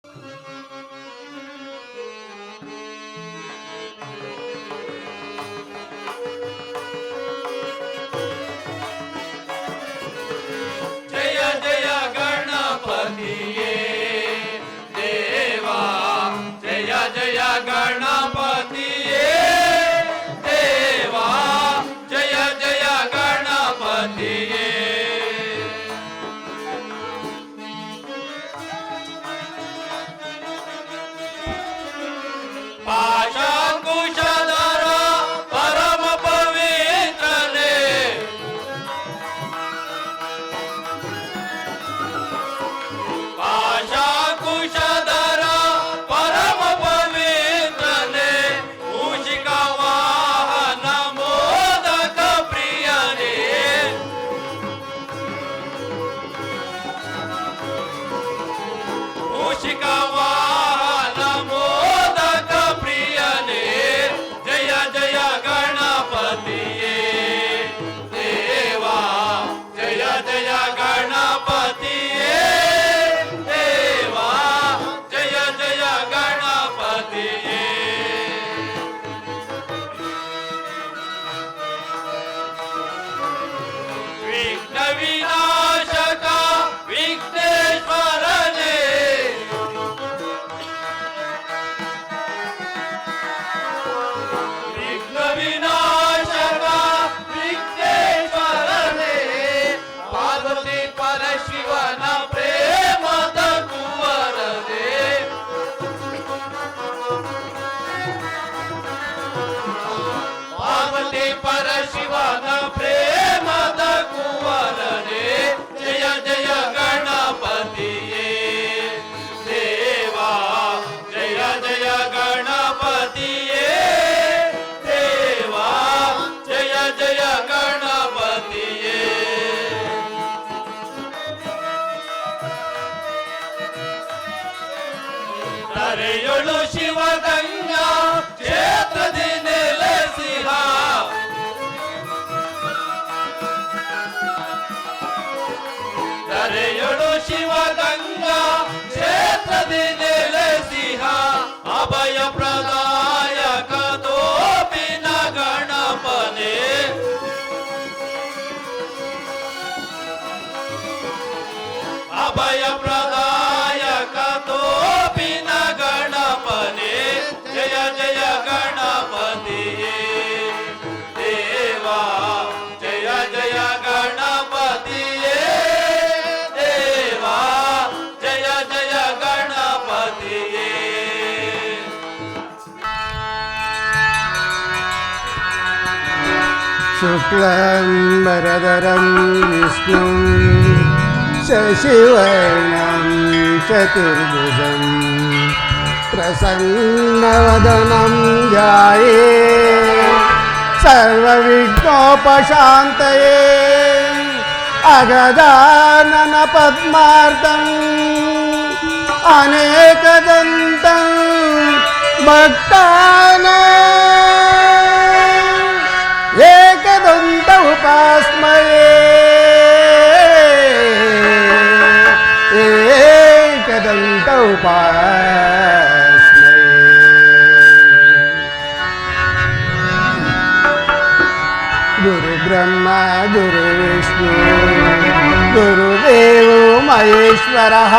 ಜಯ ಜಯ ಗಣಪತಿಯೇ ದೇವಾ, ಜಯ ಜಯ ಗಣಪತಿಯೇ ದೇವಾ, ಜಯ ಜಯ ಗಣಪತಿಯೇ. ಪಾಶಾಂಕುಶಧರ ಪರಮ ಪವಿತ್ರನೇ, ಪಾಶಾಂಕುಶಧರ ಪರಮ ಪವಿತ್ರನೇ, ಮೂಷಿಕ ವಾಹನ ಮೋದಕ ಪ್ರಿಯನೇ, ಮೂಷಿಕ ವಾಹನ ಮೋದಕ ಪ್ರಿಯನೇ, ಜಯ ಜಯ ಗಣಪತಿಯೇ ದೇವಾ, ಜಯ ಜಯ ಗಣಪತಿಯೇ ದೇವಾ, ಜಯ ಜಯ ಗಣಪತಿಯೇ. ವಿಘ್ನ ವಿನಾಶಕ ವಿಘ್ನೇಶ್ವರನೇ, ವಿಘ್ನ ವಿನಾಶಕ ವಿಘ್ನೇಶ್ವರನೇ, ಪಾರ್ವತಿ ಪರಶಿವನ ಪ್ರೇಮದ ಕುವರನೇ, ಪಾರ್ವತಿ ಪರಶಿವನ ಪ್ರೇಮದ ಕುವರನೇ, ಜಯ ಜಯ ಗಣಪತಿಯೇ ದೇವಾ, ಜಯ ಜಯ ಗಣಪತಿಯೇ ದೇವಾ, ಜಯ ಜಯ ಗಣಪತಿಯೇ. ಧರೆಯೊಳು ಶಿವಗಂಗಾ ಕ್ಷೇತ್ರದಿ ನೆಲೆಸಿಹ, ಧರೆಯೊಳು ಶಿವಗಂಗಾ ಕ್ಷೇತ್ರದಿ ನೆಲೆಸಿಹ, ಅಭಯ ಪ್ರದಾಯಕ ತೋಪಿನ ಗಣಪನೇ, ಅಭಯ ಪ್ರದಾಯಕ ತೋಪಿನ ಗಣಪನೇ, ಜಯ ಜಯ ಗಣಪತಿಯೇ ದೇವಾ, ಜಯ ಜಯ ಗಣಪತಿಯೇ ದೇವಾ, ಜಯ ಜಯ ಗಣಪತಿಯೇ. शुक्लाम्बरधरं विष्णुं शशिवर्णं चतुर्भुजं प्रसन्नवदनं ध्याये सर्वविघ्नोपशान्तये, अगजानन पद्मार्कम् अनेकदन्तं भक्तानाम् एकदन्त उपास्महे, एकदन्त उपास्महे. गुरु ब्रह्मा गुरु विष्णु गुरुदेवो महेश्वरः,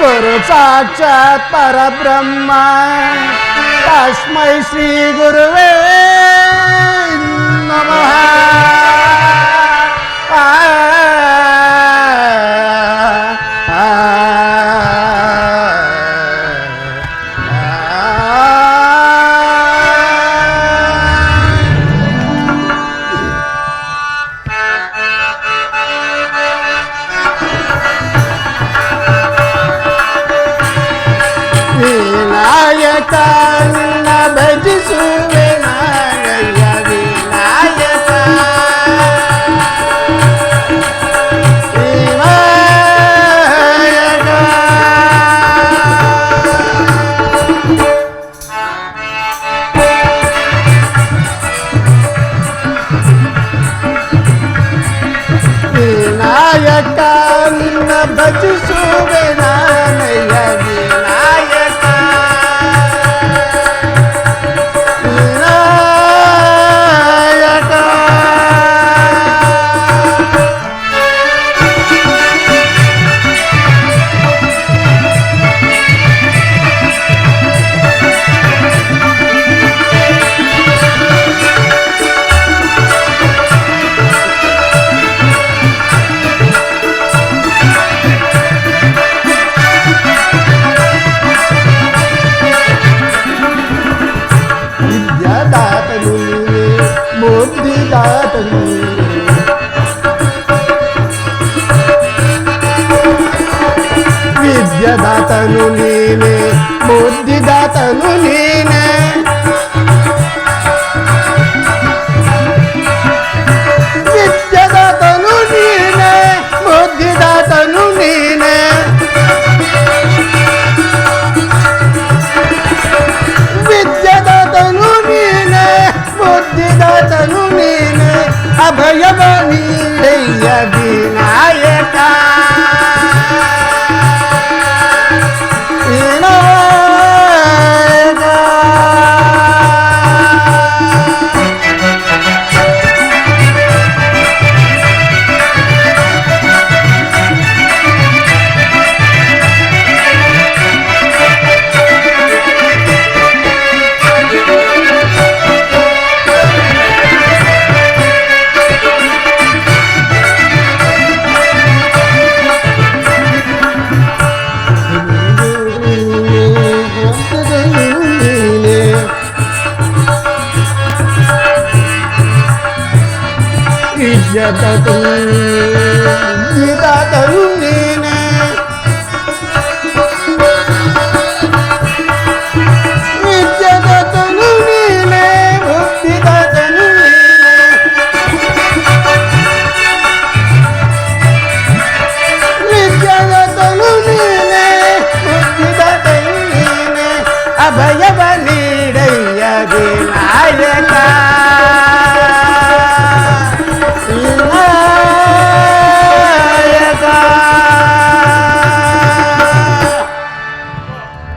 गुरु साक्षात् परब्रह्म, तस्मै श्री गुरुवे नमः. ವಿನಾಯಕ ನಿನ್ನ ಭಜಿಸುವೆ ನಾಗಯ್ಯ ವಿನಾಯಕ, ವಿನಾಯಕ ವಿನಾಯಕ ನಿನ್ನ ಭಜಿಸುವೆ ನಾಗಯ್ಯ ವಿದ್ಯೆದಾತನು ನೀನೆ ಬುದ್ಧಿದಾತನು ನೀನೆ ವಿದ್ಯೆದಾತನು ನೀನೆ ಬುದ್ಧಿದಾತನು ನೀನೆ ವಿದ್ಯೆದಾತನು ನೀನೆ ಬುದ್ಧಿದಾತನು ನೀನೆ ಅಭಯವ ನೀಡಯ್ಯ ವಿನಾಯಕ ವಿದ್ಯೆದಾತನು ನೀನೆ ವಿದ್ಯೆದಾತನು ನೀನೆ ಬುದ್ಧಿದಾತನು ನೀನೆ ವಿದ್ಯೆದಾತನು ನೀನೆ ಬುದ್ಧಿದಾತನು ನೀನೆ ಅಭಯವ ನೀಡಯ್ಯ ವಿನಾಯಕ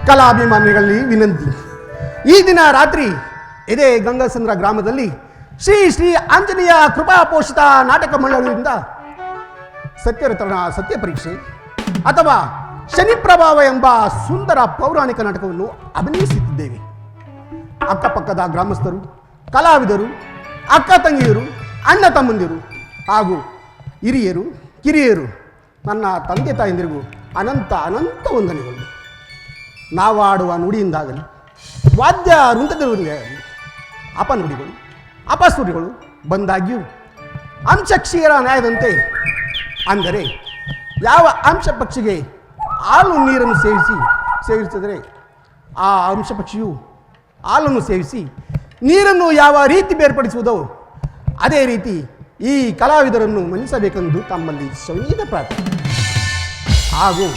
ಕಲಾಭಿಮಾನಿಗಳಲ್ಲಿ ವಿನಂತಿ. ಈ ದಿನ ರಾತ್ರಿ ಇದೇ ಗಂಗಾಸಂದ್ರ ಗ್ರಾಮದಲ್ಲಿ ಶ್ರೀ ಶ್ರೀ ಆಂಜನೇಯ ಕೃಪಾ ಪೋಷಿತ ನಾಟಕ ಮಂಡಳಿಯಿಂದ ಸತ್ಯರತನ ಸತ್ಯ ಪರೀಕ್ಷೆ ಅಥವಾ ಶನಿ ಪ್ರಭಾವ ಎಂಬ ಸುಂದರ ಪೌರಾಣಿಕ ನಾಟಕವನ್ನು ಅಭಿನಯಿಸುತ್ತಿದ್ದೇವೆ. ಅಕ್ಕಪಕ್ಕದ ಗ್ರಾಮಸ್ಥರು, ಕಲಾವಿದರು, ಅಕ್ಕ ತಂಗಿಯರು, ಅಣ್ಣ ತಮ್ಮಂದಿರು ಹಾಗೂ ಹಿರಿಯರು ಕಿರಿಯರು, ನನ್ನ ತಂದೆ ತಾಯಂದಿರಿಗೂ ಅನಂತ ಅನಂತ ವಂದನೆಗಳು. ನಾವಾಡುವ ನುಡಿಯಿಂದಾಗಲಿ ವಾದ್ಯ ವೃಂದದವರಿಗಾಗಲಿ ಅಪನುಡಿಗಳು ಅಪಸುರಿಗಳು ಬಂದಾಗ್ಯೂ ಅಂಶಕ್ಷೀರ ನ್ಯಾಯದಂತೆ, ಅಂದರೆ ಯಾವ ಅಂಶ ಪಕ್ಷಿಗೆ ಹಾಲು ನೀರನ್ನು ಸೇವಿಸಿದರೆ ಆ ಅಂಶ ಪಕ್ಷಿಯು ಹಾಲನ್ನು ಸೇವಿಸಿ ನೀರನ್ನು ಯಾವ ರೀತಿ ಬೇರ್ಪಡಿಸುವುದೋ ಅದೇ ರೀತಿ ಈ ಕಲಾವಿದರನ್ನು ಮನ್ನಿಸಬೇಕೆಂದು ತಮ್ಮಲ್ಲಿ ಸವಿನೀತ ಪ್ರಾರ್ಥನೆ. ಹಾಗೂ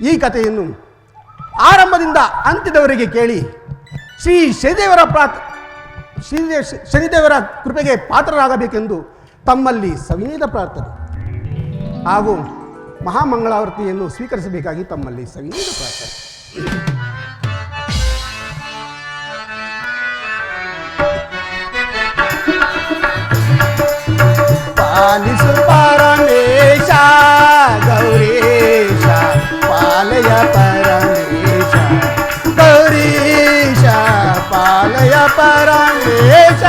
ಈ ಕಥೆಯನ್ನು ಆರಂಭದಿಂದ ಅಂತ್ಯದವರೆಗೆ ಕೇಳಿ ಶ್ರೀ ಶನಿದೇವರ ಕೃಪೆಗೆ ಪಾತ್ರರಾಗಬೇಕೆಂದು ತಮ್ಮಲ್ಲಿ ಸವಿನೀತ ಪ್ರಾರ್ಥನೆ ಹಾಗೂ ಮಹಾಮಂಗಳಾರತಿಯನ್ನು ಸ್ವೀಕರಿಸಬೇಕಾಗಿ ತಮ್ಮಲ್ಲಿ ಸವಿನೀತ ಪ್ರಾರ್ಥನೆ. ಪಾಲಿಸು ಪರಮೇಶ ಗೌರೀಶ ಪಾಲಯ ಪರಮೇಶ ಗೌರೀಶ ಪಾಲಯ ಪರಮೇಶ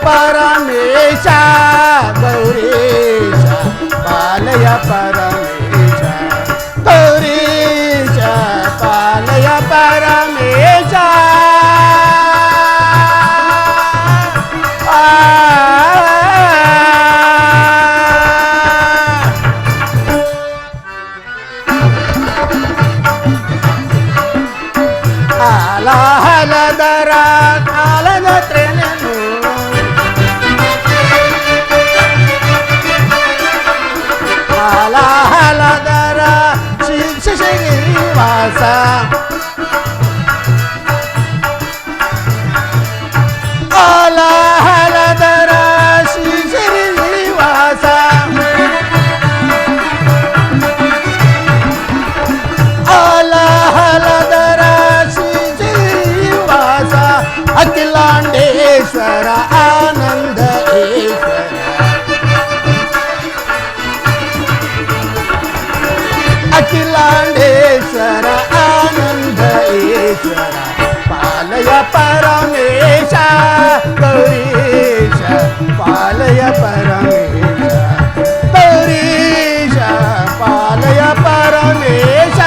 ಪರಮೇಶ ಗೌರೀಶ ಪಾಲಯ ಪರಮೇಶ ಗೌರೀಶ ಪಾಲಯ ಪರಮೇಶ ಆಲಹಲದರ ಕಾಲದ ತ್ರೆನೆನು ಆಲಹಲದರ ಶ್ರೀನಿವಾಸ ಆಲಹಲದರ ಶ್ರೀನಿವಾಸ ಆಲಹಲದರ ಶ್ರೀನಿವಾಸ ಅಖಿಲಾಂಡೇಶ್ವರ ಆನಂದೇಶ್ವರ ಅಖಿಲಾಂಡೇಶ್ವರ ಆನಂದೇಶ್ವರ ಪಾಲಯ ಪರಮೇಶ ಗೌರೀಶ ಪಾಲಯ ಪಾಲಯ ಪರಮೇಶ ಗೌರೀಶ ಪಾಲಯ ಪರಮೇಶ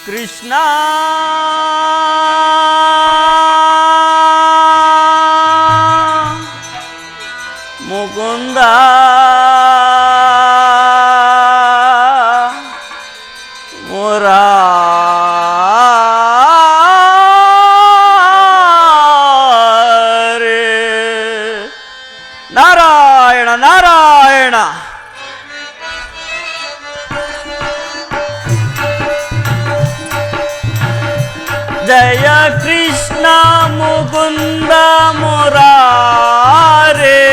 ಕೃಷ್ಣ ಮುಕುಂದ ಮುರಾರೇ. ನಾರಾಯಣ ನಾರಾಯಣ. ಜಯ ಕೃಷ್ಣ ಮುಕುಂದ ಮುರಾರೇ.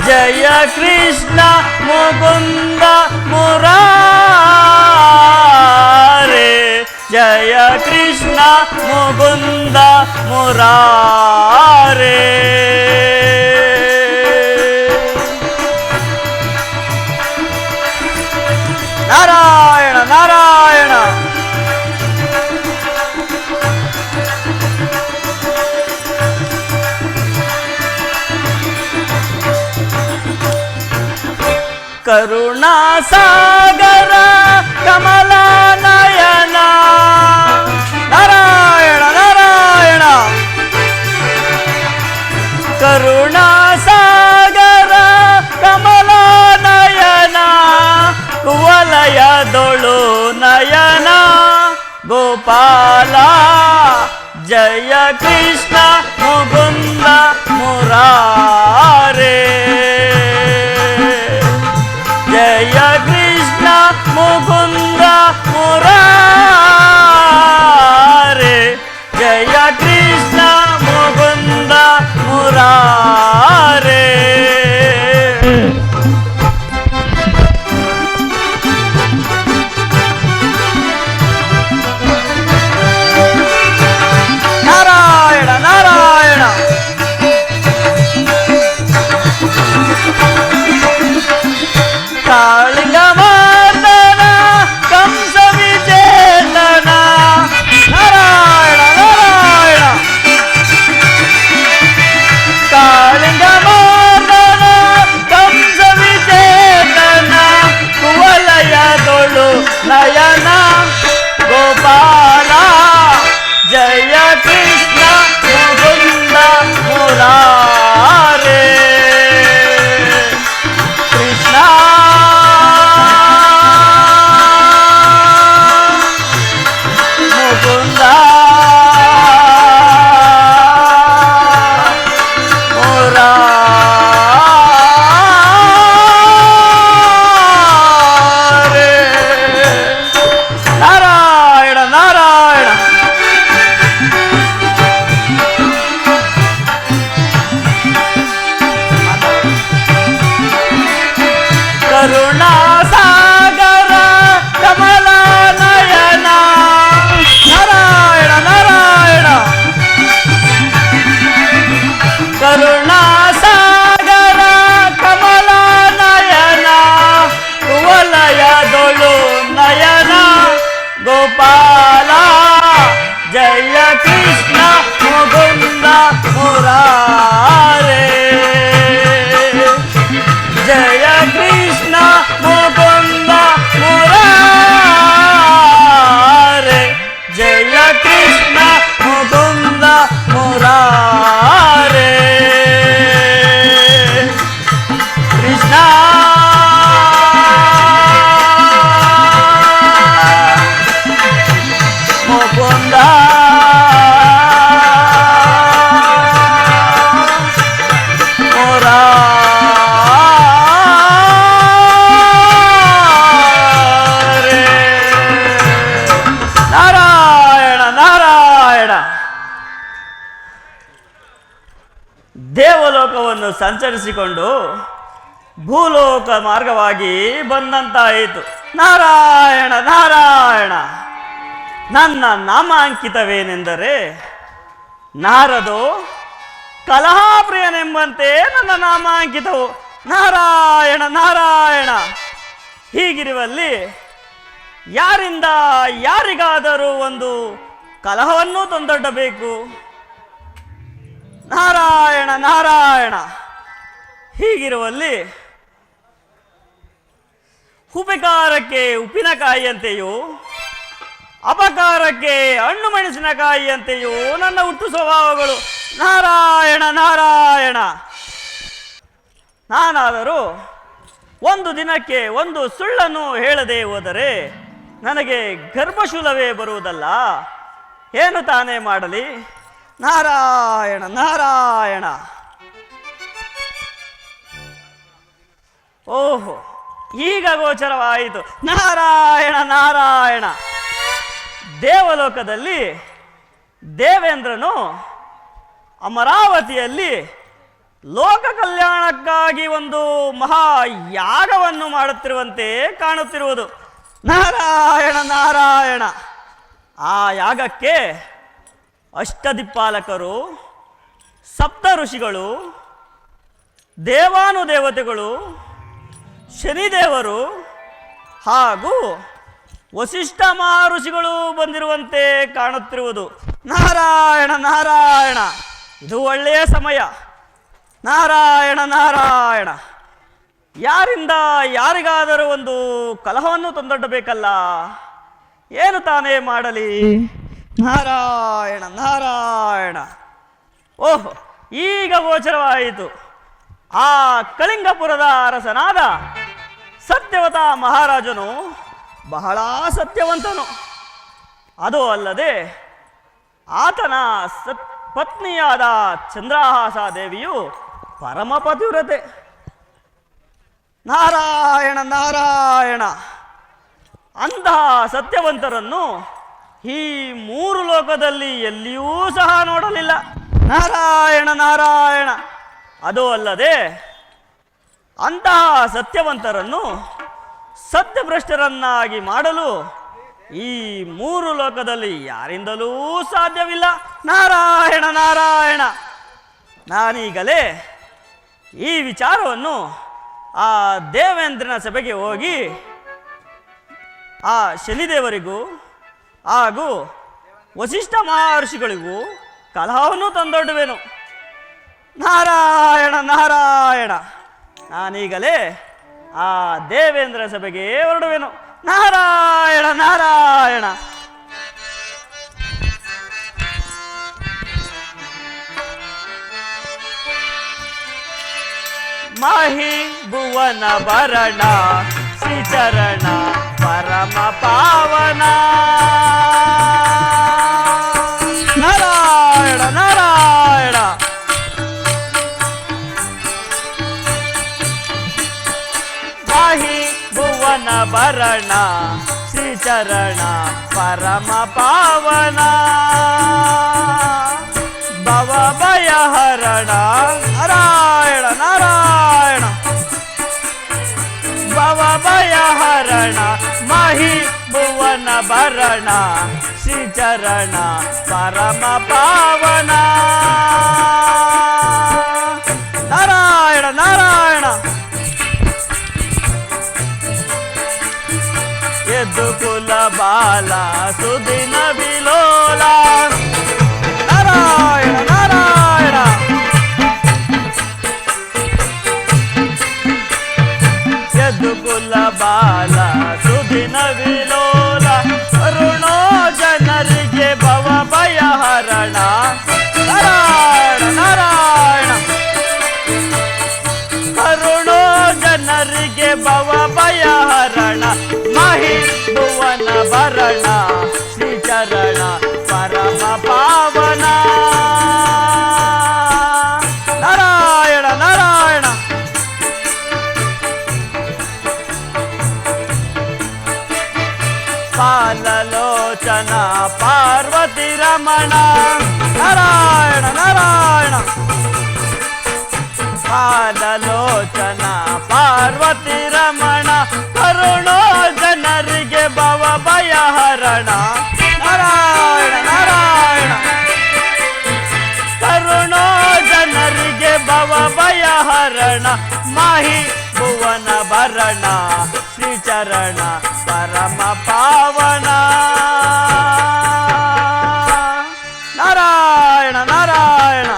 ಜಯ ಕೃಷ್ಣ ಮುಕುಂದ ಮುರಾರೇ. ಜಯ ಕೃಷ್ಣ ಮುಕುಂದ ಮುರಾರೇ. ನಾರಾಯಣ ನಾರಾಯಣ. ಕರುಣಾ ಸಾಗರ ಕಮಲ ನಯನ. ನಾರಾಯಣ ನಾರಾಯಣ. ಕರುಣಾ ಸಾಗರ ಕಮಲ ನಯನ. ಕುವಲಯದೊಳು ನಯನ ಗೋಪಾಲ. ಜಯ ಕೃಷ್ಣ ಮುಕುಂದ ಮುರಾರೇ. ಜಯ ಕೃಷ್ಣ ಮುಕುಂದ ಮುರಾರೇ. ಜಯ ಕೃಷ್ಣ ಮುಕುಂದ ಮುರಾರೇ. ನಾರಾಯಣ ನಾರಾಯಣ. ಕಾಳಿಂಗ ಮರ್ದನ ಕಂಸ ವಿಜೇತನ. ನಾರಾಯಣ ನಾರಾಯಣ. ಕಾಳಿಂಗ ಮರ್ದನ ಕಂಸ ವಿಜೇತನ. ಕುವಲಯದೊಳು ನಯನ ಗೋಪಾಲ. ಜಯ ಕೃಷ್ಣ ಮುಕುಂದ ಮುರಾರೇ. ಕೃಷ್ಣ ಮುಕುಂದ ಮುರಾರೇ. ನಾರಾಯಣ ನಾರಾಯಣ. ಕರುಣಾ ಸಾಗರ ಕಮಲ ನಯನ. ನಾರಾಯಣ ನಾರಾಯಣ. ಕರುಣಾ ಸಾಗರ ಕಮಲ ನಯನ. ಕುವಲಯದೊಳು ನಯನ ಗೋಪಾಲ. ಜಯ ಕೃಷ್ಣ ಮುಕುಂದ ಮುರಾರೇ. ಜಯ ಕೃಷ್ಣ ಮುಕುಂದ ಮುರಾರೇ. ಜಯ ಕೃಷ್ಣ ಮುಕುಂದ ಮುರಾರೇ. ಕೃಷ್ಣ ಮುಕುಂದ ಮುರಾರೇ. ನಾರಾಯಣ ನಾರಾಯಣ. ದೇವಲೋಕವನ್ನು ಸಂಚರಿಸಿಕೊಂಡು ಭೂಲೋಕ ಮಾರ್ಗವಾಗಿ ಬಂದಂತಾಯಿತು. ನಾರಾಯಣ ನಾರಾಯಣ. ನನ್ನ ನಾಮಾಂಕಿತವೇನೆಂದರೆ ನಾರದೋ ಕಲಹಾಪ್ರಿಯನೆಂಬಂತೆ ನನ್ನ ನಾಮಾಂಕಿತವು. ನಾರಾಯಣ ನಾರಾಯಣ. ಹೀಗಿರುವಲ್ಲಿ ಯಾರಿಂದ ಯಾರಿಗಾದರೂ ಒಂದು ಕಲಹವನ್ನು ತಂದೊಡ್ಡಬೇಕು. ನಾರಾಯಣ ನಾರಾಯಣ. ಹೀಗಿರುವಲ್ಲಿ ಉಪಕಾರಕ್ಕೆ ಉಪ್ಪಿನಕಾಯಿಯಂತೆಯೂ ಅಪಕಾರಕ್ಕೆ ಹಣ್ಣು ಮೆಣಸಿನಕಾಯಿಯಂತೆಯೂ ನನ್ನ ಹುಟ್ಟು ಸ್ವಭಾವಗಳು. ನಾರಾಯಣ ನಾರಾಯಣ. ನಾನಾದರೂ ಒಂದು ದಿನಕ್ಕೆ ಒಂದು ಸುಳ್ಳನ್ನು ಹೇಳದೆ ಹೋದರೆ ನನಗೆ ಗರ್ಭಶೂಲವೇ ಬರುವುದಲ್ಲ. ಏನು ತಾನೇ ಮಾಡಲಿ? ನಾರಾಯಣ ನಾರಾಯಣ. ಓಹೋ, ಈಗ ಗೋಚರವಾಯಿತು. ನಾರಾಯಣ ನಾರಾಯಣ. ದೇವಲೋಕದಲ್ಲಿ ದೇವೇಂದ್ರನು ಅಮರಾವತಿಯಲ್ಲಿ ಲೋಕ ಕಲ್ಯಾಣಕ್ಕಾಗಿ ಒಂದು ಮಹಾ ಯಾಗವನ್ನು ಮಾಡುತ್ತಿರುವಂತೆ ಕಾಣುತ್ತಿರುವುದು. ನಾರಾಯಣ ನಾರಾಯಣ. ಆ ಯಾಗಕ್ಕೆ ಅಷ್ಟದಿಕ್ಪಾಲಕರು, ಸಪ್ತ ಋಷಿಗಳು, ದೇವಾನುದೇವತೆಗಳು, ಶನಿದೇವರು ಹಾಗೂ ವಸಿಷ್ಠ ಮಹರ್ಷಿಗಳು ಬಂದಿರುವಂತೆ ಕಾಣುತ್ತಿರುವುದು. ನಾರಾಯಣ ನಾರಾಯಣ. ಇದು ಒಳ್ಳೆಯ ಸಮಯ. ನಾರಾಯಣ ನಾರಾಯಣ. ಯಾರಿಂದ ಯಾರಿಗಾದರೂ ಒಂದು ಕಲಹವನ್ನು ತಂದೊಡ್ಡಬೇಕಲ್ಲ. ಏನು ತಾನೇ ಮಾಡಲಿ? ನಾರಾಯಣ ನಾರಾಯಣ. ಓಹೋ, ಈಗ ಗೋಚರವಾಯಿತು. ಆ ಕಳಿಂಗಪುರದ ಅರಸನಾದ ಸತ್ಯವತ ಮಹಾರಾಜನು ಬಹಳ ಸತ್ಯವಂತನು. ಅದು ಅಲ್ಲದೆ ಆತನ ಪತ್ನಿಯಾದ ಚಂದ್ರಹಾಸ ದೇವಿಯು ಪರಮ ಪತಿವ್ರತೆ. ನಾರಾಯಣ ನಾರಾಯಣ. ಅಂತಹ ಸತ್ಯವಂತರನ್ನು ಈ ಮೂರು ಲೋಕದಲ್ಲಿ ಎಲ್ಲಿಯೂ ಸಹ ನೋಡಲಿಲ್ಲ. ನಾರಾಯಣ ನಾರಾಯಣ. ಅದು ಅಲ್ಲದೆ ಅಂತಹ ಸತ್ಯವಂತರನ್ನು ಸತ್ಯಭ್ರಷ್ಟರನ್ನಾಗಿ ಮಾಡಲು ಈ ಮೂರು ಲೋಕದಲ್ಲಿ ಯಾರಿಂದಲೂ ಸಾಧ್ಯವಿಲ್ಲ. ನಾರಾಯಣ ನಾರಾಯಣ. ನಾನೀಗಲೇ ಈ ವಿಚಾರವನ್ನು ಆ ದೇವೇಂದ್ರನ ಸಭೆಗೆ ಹೋಗಿ ಆ ಶನಿದೇವರಿಗೂ ಹಾಗೂ ವಸಿಷ್ಠ ಮಹರ್ಷಿಗಳಿಗೂ ಕಲಹವನ್ನು ತಂದೊಡ್ಡುವೆನು. ನಾರಾಯಣ ನಾರಾಯಣ. ನಾನೀಗಲೇ ಆ ದೇವೇಂದ್ರ ಸಭೆಗೆ ಹೊರಡುವೆನು. ನಾರಾಯಣ ನಾರಾಯಣ. ಮಾಹಿ ಭುವನ ಭರಣ ಶ್ರೀಚರಣ ಪರಮ ಪಾವನ. ನಾರಾಯಣ ನಾರಾಯಣ. ಮಾಹಿ ಭುವನ ಭರಣ ಶ್ರೀಚರಣ ಪರಮ ಪಾವನ. ಭವ ಭಯ ಹರಣ. ನಾರಾಯಣ ನಾರಾಯಣ. ಭವ ಭಯ ಹರಣ ಮಹಿ ಭುವನ ಭರಣ ಶ್ರೀಚರಣ ಪರಮ ಪಾವನ. ನಾರಾಯಣ ನಾರಾಯಣ. ಎದ್ದು ಕುಲ ಬಾಲ ಸುದಿನ ವಿಲೋಲ. ನಾರಾಯಣ ನಾರಾಯಣ. ಎದ್ದು ಕುಲ ಬಾಲ ಸುದಿನ ವಿಲೋಲ. ಕರುಣೋ ಜನರಿಗೆ ಭವ ಭಯ ಹರಣ. ನಾರಾಯಣ ನಾರಾಯಣ. ಕರುಣೋ ಜನರಿಗೆ ಭವ ಭಯ ಹರಣ ಮಹಿ ಭುವನ ಭರಣ ಶ್ರೀಚರಣ ಪರಮ ಪಾವನ. ನಾರಾಯಣ ನಾರಾಯಣ. ಪಾಲಲೋಚನ ಪಾರ್ವತಿ ರಮಣ. ನಾರಾಯಣ ನಾರಾಯಣ. ಪಾಲಲೋಚನ ಪಾರ್ವತಿ ರಮಣ. ಕರುಣೋ ಜನರಿಗೆ ಭವ ಭಯ ಹರಣ. ನಾರಾಯಣ ನಾರಾಯಣ. ಕರುಣೋ ಜನರಿಗೆ ಭವ ಭಯ ಹರಣ ಮಹಿ ಭುವನ ಭರಣ ಶ್ರೀಚರಣ ಚರಣ ಪರಮ ಪಾವನ. ನಾರಾಯಣ ನಾರಾಯಣ.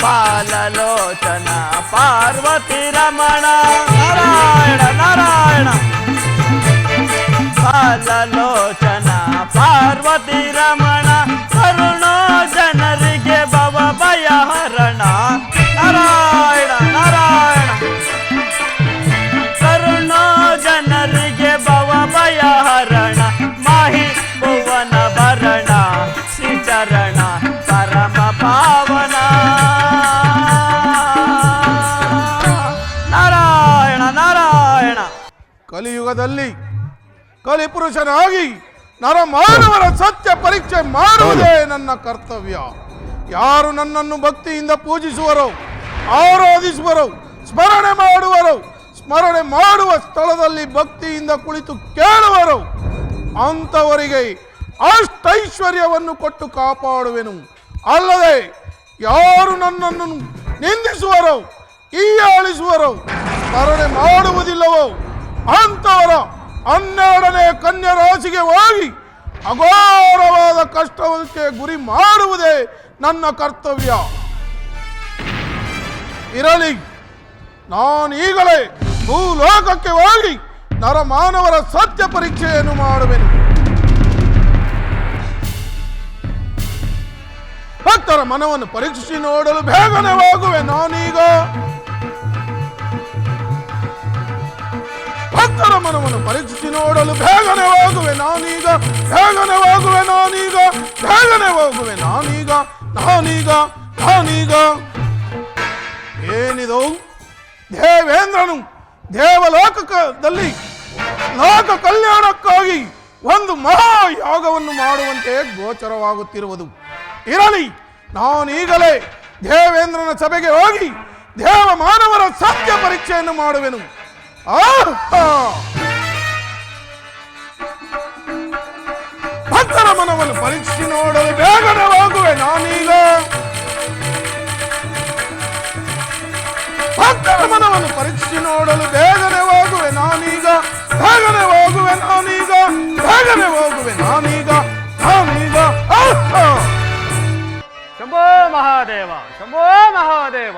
ಪಾಲಲೋಚನ ಪಾರ್ವತಿ ರಮಣ. ನಾರಾಯಣ ನಾರಾಯಣ. ಪಾಲಲೋಚನ ಪಾರ್ವತಿ ರಮಣ ಕರುಣೋ ಜನರಿಗೆ ಭವ ಭಯ ಹರಣ. ನಾರಾಯಣ ನಾರಾಯಣ. ಕರುಣೋ ಜನರಿಗೆ ಭವ ಭಯ ಹರಣ ಮಾಹಿ ಭುವನ ಭರಣ ಶ್ರೀಚರಣ ಪರಮ ಪಾವನ. ನಾರಾಯಣ ನಾರಾಯಣ. ಕಲಿಯುಗದಲ್ಲಿ ಕಲಿಪುರುಷನಾಗಿ ನರಮಾನವರ ಸತ್ಯ ಪರೀಕ್ಷೆ ಮಾಡುವುದೇ ನನ್ನ ಕರ್ತವ್ಯ. ಯಾರು ನನ್ನನ್ನು ಭಕ್ತಿಯಿಂದ ಪೂಜಿಸುವರೋ, ಆರಾಧಿಸುವರೋ, ಸ್ಮರಣೆ ಮಾಡುವರೋ, ಸ್ಮರಣೆ ಮಾಡುವ ಸ್ಥಳದಲ್ಲಿ ಭಕ್ತಿಯಿಂದ ಕುಳಿತು ಕೇಳುವರೋ ಅಂಥವರಿಗೆ ಅಷ್ಟೈಶ್ವರ್ಯವನ್ನು ಕೊಟ್ಟು ಕಾಪಾಡುವೆನು. ಅಲ್ಲದೆ ಯಾರು ನನ್ನನ್ನು ನಿಂದಿಸುವರೋ, ಹೀಯಾಳಿಸುವರೋ, ಸ್ಮರಣೆ ಮಾಡುವುದಿಲ್ಲವೋ ಅಂಥವರ 12ನೇ ಕನ್ಯಾ ರಾಶಿಗೆ ಹೋಗಿ ಅಘೋರವಾದ ಕಷ್ಟಕ್ಕೆ ಗುರಿ ಮಾಡುವುದೇ ನನ್ನ ಕರ್ತವ್ಯ. ಇರಲಿ, ನಾನೀಗಲೇ ಭೂಲೋಕಕ್ಕೆ ಹೋಗಿ ನರಮಾನವರ ಸತ್ಯ ಪರೀಕ್ಷೆಯನ್ನು ಮಾಡುವೆನು. ಭಕ್ತರ ಮನವನ್ನು ಪರೀಕ್ಷಿಸಿ ನೋಡಲು ಬೇಗನೆ ಹೋಗುವೆ ನಾನೀಗ. ಭಕ್ತರ ಮನವನ್ನು ಪರೀಕ್ಷಿಸಿ ನೋಡಲು ಬೇಗನೆ ಹೋಗುವೆ ನಾನೀಗ. ಬೇಗನೆ ಹೋಗುವೆ ನಾನೀಗ. ಬೇಗನೆ ಹೋಗುವೆ ನಾನೀಗ. ನಾನೀಗ ನಾನೀಗ. ಏನಿದು? ದೇವೇಂದ್ರನು ದೇವಲೋಕದಲ್ಲಿ ಲೋಕ ಕಲ್ಯಾಣಕ್ಕಾಗಿ ಒಂದು ಮಹಾಯಾಗವನ್ನು ಮಾಡುವಂತೆ ಗೋಚರವಾಗುತ್ತಿರುವುದು. ಇರಲಿ, ನಾನೀಗಲೇ ದೇವೇಂದ್ರನ ಸಭೆಗೆ ಹೋಗಿ ದೇವ ಮಾನವರ ಸತ್ಯ ಪರೀಕ್ಷೆಯನ್ನು ಮಾಡುವೆನು. ಭಕ್ತರ ಮನವನ್ನು ಪರೀಕ್ಷಿಸಿ ನೋಡಲು ಬೇಗನೆ ಹೋಗುವೆ ನಾನೀಗ. ಭಕ್ತರ ಮನವನ್ನು ಪರೀಕ್ಷಿಸಿ ನೋಡಲು ಬೇಗನೆ ಹೋಗುವೆ ನಾನೀಗ. ಬೇಗನೆ ಹೋಗುವೆ ನಾನೀಗ. ಬೇಗನೆ ಹೋಗುವೆ ನಾನೀಗ. ನಾನೀಗ. ಶಂಭೋ ಮಹಾದೇವ ಶಂಭೋ ಮಹಾದೇವ.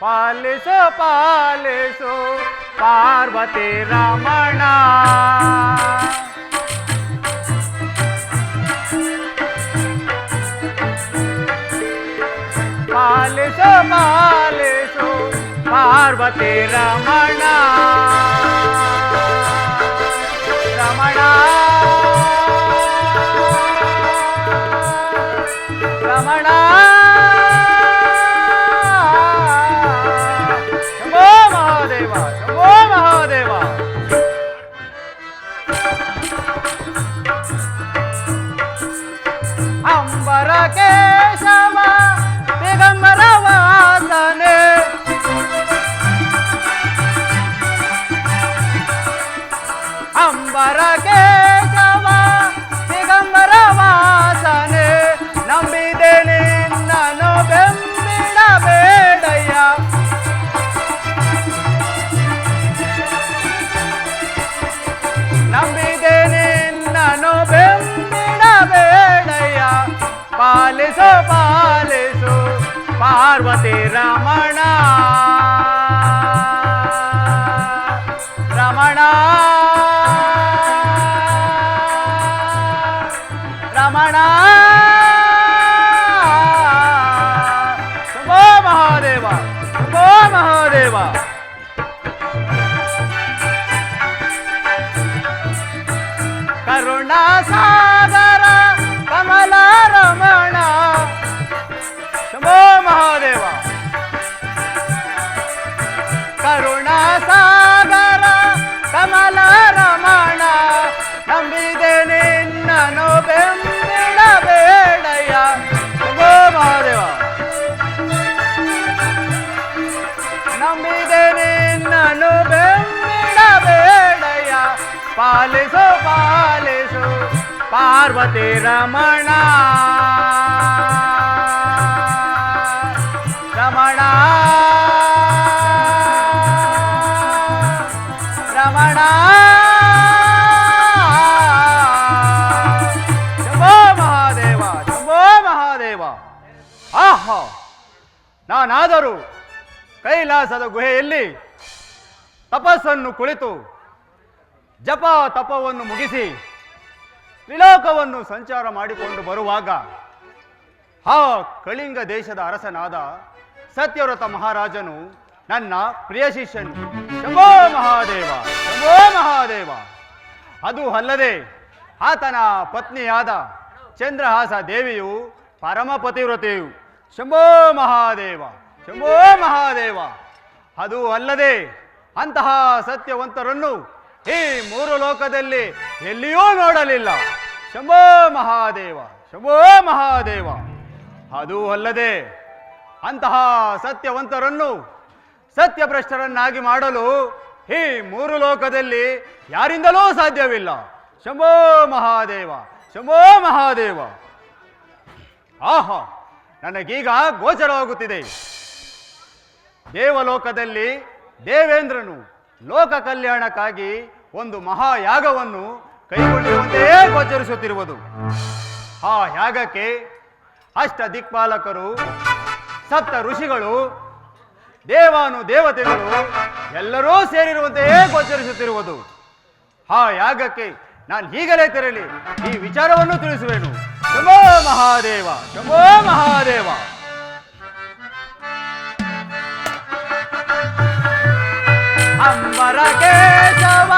ಪಾಲಿಸು ಪಾಲಿಸು ಪಾರ್ವತಿ ರಮಣ. ಪಾಲಿಸು ಪಾಲಿಸು ಪಾರ್ವತಿ ರಮಣ. ರಮಣ ರಮಣ. ಅಂಬರ ಕೇಶವ ದಿಗಂಬರ ವಾಸನೆ. ಅಂಬರ ಕೇಶವ ದಿಗಂಬರ ವಾಸನೆ. ನಂಬಿದೆ ನಿನ್ನನು ಬೆಂಬಿಡಬೇಡಯ್ಯ. ನಂಬಿದೆ ನಿನ್ನನು ಬೆಂಬಿಡಬೇಡಯ್ಯ. ಪಾಲಿಸು ಪಾಲಿಸು ಪಾರ್ವತಿ ರಮಣ. ರಮಣ ರಮಣ. ಶಂಭೋ ಮಹಾದೇವ ಶಂಭೋ ಮಹಾದೇವ. ಕರುಣಾ ಸಾಗರ ಕಮಲ ರಮಣ. ಶಂಭೋ ಮಹಾದೇವ. ಕರುಣಾ ಸಾಗರ ಕಮಲ ರಮಣ. ನಂಬಿದೆ ನಿನ್ನನು ಬೆಂಬಿಡಬೇಡಯ್ಯ. ಶಂಭೋ ಮಹಾದೇವ. ನಂಬಿದೆ ನಿನ್ನನು ಬೆಂಬಿಡಬೇಡಯ್ಯ. ಪಾಲಿಸು ಪಾಲಿಸು ಪಾರ್ವತಿ ರಮಣ. ರಮಣ ರಮಣ ಶಂಭೋ ಮಹಾದೇವ ಶಂಭೋ ಮಹಾದೇವ. ಆಹಾ, ನಾನಾದರೂ ಕೈಲಾಸದ ಗುಹೆಯಲ್ಲಿ ತಪಸ್ಸನ್ನು ಕುಳಿತು ಜಪ ತಪವನ್ನು ಮುಗಿಸಿ ತ್ರಿಲೋಕವನ್ನು ಸಂಚಾರ ಮಾಡಿಕೊಂಡು ಬರುವಾಗ ಆ ಕಳಿಂಗ ದೇಶದ ಅರಸನಾದ ಸತ್ಯವ್ರತ ಮಹಾರಾಜನು ನನ್ನ ಪ್ರಿಯ ಶಿಷ್ಯನು. ಶಂಭೋ ಮಹಾದೇವ ಶಂಭೋ ಮಹಾದೇವ. ಅದು ಅಲ್ಲದೆ ಆತನ ಪತ್ನಿಯಾದ ಚಂದ್ರಹಾಸ ದೇವಿಯು ಪರಮ ಪತಿವ್ರತೆಯು. ಶಂಭೋ ಮಹಾದೇವ ಶಂಭೋ ಮಹಾದೇವ. ಅದು ಅಲ್ಲದೆ ಅಂತಹ ಸತ್ಯವಂತರನ್ನು ಈ ಮೂರು ಲೋಕದಲ್ಲಿ ಎಲ್ಲಿಯೂ ನೋಡಲಿಲ್ಲ. ಶಂಭೋ ಮಹಾದೇವ ಶಂಭೋ ಮಹಾದೇವ. ಅದು ಅಲ್ಲದೆ ಅಂತಹ ಸತ್ಯವಂತರನ್ನು ಸತ್ಯಭ್ರಷ್ಟರನ್ನಾಗಿ ಮಾಡಲು ಈ ಮೂರು ಲೋಕದಲ್ಲಿ ಯಾರಿಂದಲೂ ಸಾಧ್ಯವಿಲ್ಲ. ಶಂಭೋ ಮಹಾದೇವ ಶಂಭೋ ಮಹಾದೇವ. ಆಹಾ, ನನಗೀಗ ಗೋಚರವಾಗುತ್ತಿದೆ. ದೇವಲೋಕದಲ್ಲಿ ದೇವೇಂದ್ರನು ಲೋಕ ಕಲ್ಯಾಣಕ್ಕಾಗಿ ಒಂದು ಮಹಾಯಾಗವನ್ನು ಕೈಗೊಂಡಿರುವಂತೆಯೇ ಗೋಚರಿಸುತ್ತಿರುವುದು. ಆ ಯಾಗಕ್ಕೆ ಅಷ್ಟ ದಿಕ್ಪಾಲಕರು, ಸಪ್ತ ಋಷಿಗಳು, ದೇವಾನು ದೇವತೆಗಳು ಎಲ್ಲರೂ ಸೇರಿರುವಂತೆಯೇ ಗೋಚರಿಸುತ್ತಿರುವುದು. ಆ ಯಾಗಕ್ಕೆ ನಾನು ಈಗಲೇ ತೆರಳಿ ಈ ವಿಚಾರವನ್ನು ತಿಳಿಸುವೆನು. ಶಂಭೋ ಮಹಾದೇವ ಶಂಭೋ ಮಹಾದೇವ. ಅಂಬರ ಕೇಶವ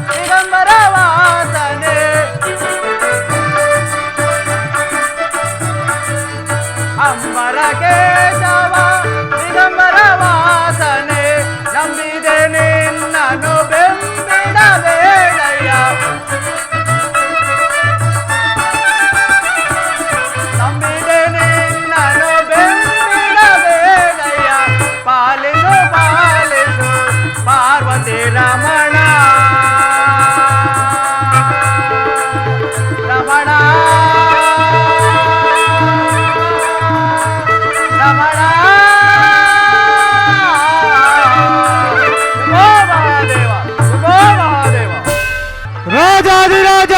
ದಿಗಂಬರ ವಾಸನೆ, ಅಂಬರ ಕೇಶವ ದಿಗಂಬರ ವಾಸನೆ, ನಂಬಿದೆ ನಿನ್ನನು ಬೆಂಬಿಡಬೇಡಯ್ಯ, ನಂಬಿದೆ ನಿನ್ನನು ಬೆಂಬಿಡಬೇಡಯ್ಯ, ಪಾಲಿಸು ಪಾಲಿಸು ಪಾರ್ವತಿ ರಮಣ ರಮಣ ರಮಣ. ಶಂಭೋ ಮಹಾದೇವ ಶಂಭೋ ಮಹಾದೇವ. ರಾಜಾಧಿರಾಜ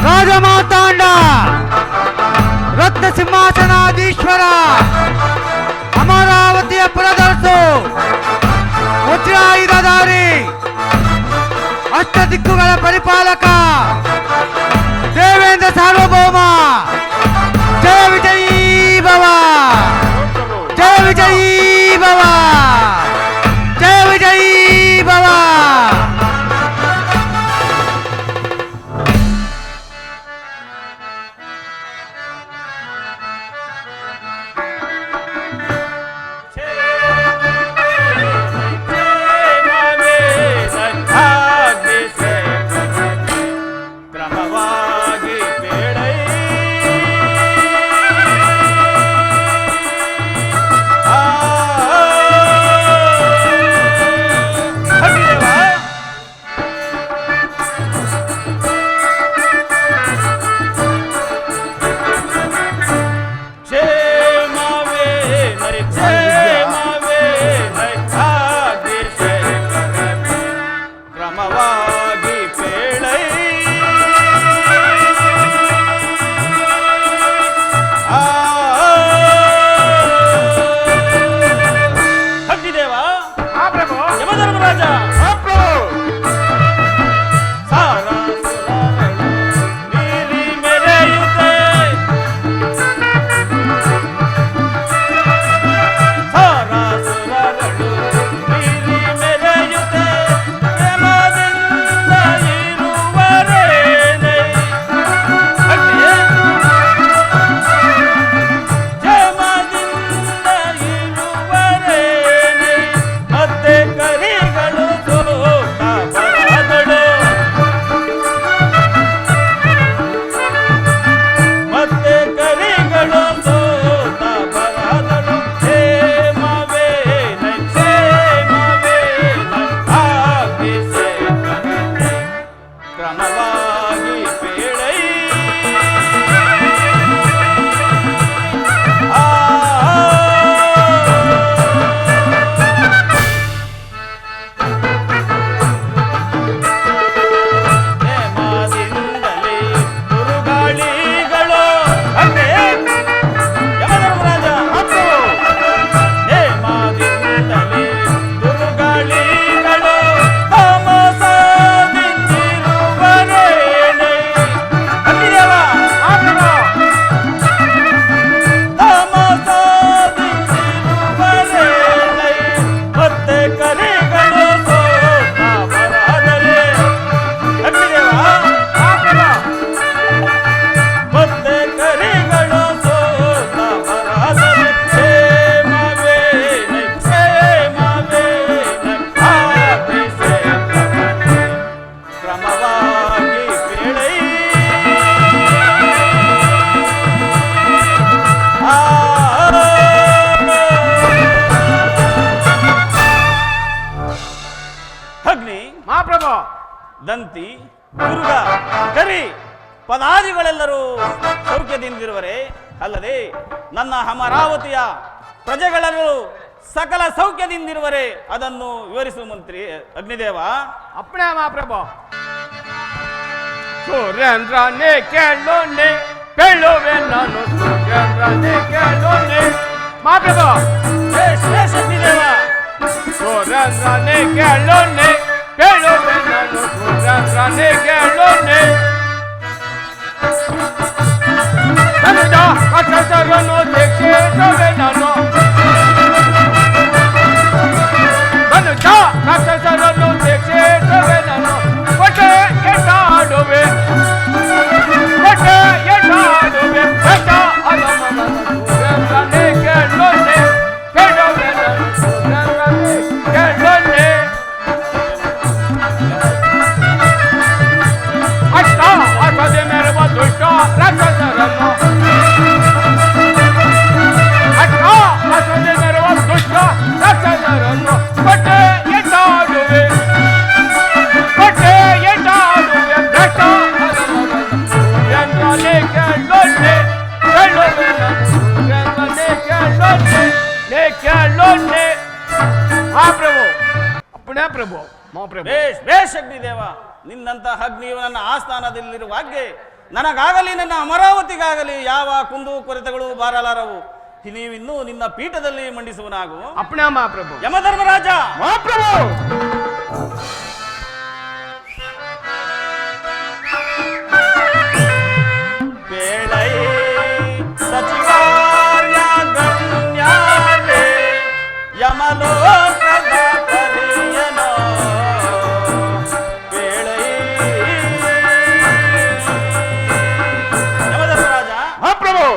ರಾಜಮಾತಾಂಡ ರತ್ನ ಸಿಂಹಾಸನಾಧೀಶ್ವರ ಅಮರಾವತಿಯ ಪುರದರಸು ವಜ್ರಾಯುಧಧಾರಿ ಅಷ್ಟ ದಿಕ್ಕುಗಳ ಪರಿಪಾಲಕ ದೇವೇಂದ್ರ ಸಾರ್ವಭೌಮ ಜಯ ವಿಜಯೀ ಭವ ಜಯ ವಿಜಯೀ ಭವ ಜಯ ವಿಜಯೀ ಭವ. ಕ್ರಮವಾಗಿ ಬೇಡೈ ಕ್ರಮವಾಗಿ ಬೇಡೈ ಹಟ್ಟಿದೇವ ಯಮಧರ್ಮರಾಜ ಸಾರ ನೀಲಿ ಮೆರೆಯುತ್ತೆ ದಂತಿ ದುರ್ಗ ಕರಿ ಪದಾದಿಗಳೆಲ್ಲರೂ ಸೌಖ್ಯದಿಂದಿರುವರೆ ಅಲ್ಲದೆ ನನ್ನ ಅಮರಾವತಿಯ ಪ್ರಜೆಗಳೆಲ್ಲರೂ ಸಕಲ ಸೌಖ್ಯದಿಂದಿರುವರೆ ಅದನ್ನು ವಿವರಿಸುವ ಮಂತ್ರಿ ಅಗ್ನಿದೇವ. ಅಪ್ಪಣೆ ಮಹಾಪ್ರಭು. ಸೂರ್ಯೇಂದ್ರನೇ ಕೇಳೋನೆ ಬೆಳುವೆ ನಾನು ಸೂರ್ಯೇಂದ್ರನೇ ಕೇಳೋನೆ ಮಹಾಪ್ರಭು. ಅಗ್ನಿದೇವ ಸೂರ್ಯೇಂದ್ರನೇ ಕೇಳೋನೆ ಬೆಳುವೆ ನಾನು ಸೂರ್ಯೇಂದ್ರನೇ ಕೇಳೋನೆ. ಧನುಜ ರಾಕ್ಷಸರನ್ನು ಶಿಕ್ಷಿಸುವೆ ನಾನು. ಧನುಜ ರಾಕ್ಷಸರನ್ನು ಶಿಕ್ಷಿಸುವೆ ನಾನು. ಕೊಟ್ಟೆ ಎಟಾಡುವೆ ಕೊಟ್ಟೆ ಎಟಾಡುವೆ ಬೆಟ್ಟ ಅಲಮನ ಸೂರ್ಯೇಂದ್ರನೇ ಕೇಳೋನೆ ಕೇಳುವೆ ನಾನು ಸೂರ್ಯೇಂದ್ರನೇ ಕೇಳೋನೆ. ಅಷ್ಟ ಅಸದೆ ಮೆರವ ದುಷ್ಟ ರಾಕ್ಷಸರನ್ನು ಅಷ್ಟ ಅಸದೆ ಮೆರವ ದುಷ್ಟ ರಾಕ್ಷಸರನ್ನು ಕೊಟ್ಟೆ ಎಟಾಡುವೆ ಕೊಟ್ಟೆ ಎಟಾಡುವೆ ಭ್ರಷ್ಟ ಸೂರ್ಯೇಂದ್ರನೇ ಕೇಳೋನೆ ಕೇಳುವೆ ನಾನು ಸೂರ್ಯೇಂದ್ರನೇ ಕೇಳೋನೆ ಕೇಳೋನೆ. ಮಹಾಪ್ರಭು ಅಪ್ಪಣೆ ಪ್ರಭು ಮಹಾಪ್ರಭು. ಬೇಷ್ ಅಗ್ನಿದೇವ, ನಿನ್ನಂತಹ ಅಗ್ನಿಯು ನನ್ನ ಆಸ್ಥಾನದಲ್ಲಿರುವಾಗೆ ನನಗಾಗಲಿ ನನ್ನ ಅಮರಾವತಿಗಾಗಲಿ ಯಾವ ಕುಂದು ಕೊರತೆಗಳು ಬಾರಲಾರವು. ನೀವಿನ್ನೂ ನಿನ್ನ ಪೀಠದಲ್ಲಿ ಮಂಡಿಸುವನಾಗು. ಅಪ್ಪಣೆ ಮಹಾಪ್ರಭು. ಯಮಧರ್ಮರಾಜ ಮಹಾಪ್ರಭು. ಬೇಳೈ ಸಚಿವಾರ್ಯ ಗಣ್ಯಾಲೆ ಯಮಲೋಕದ ಪರಿಯನೋ ಬೇಳೈ. ಯಮಧರ್ಮರಾಜ ಮಹಾಪ್ರಭು.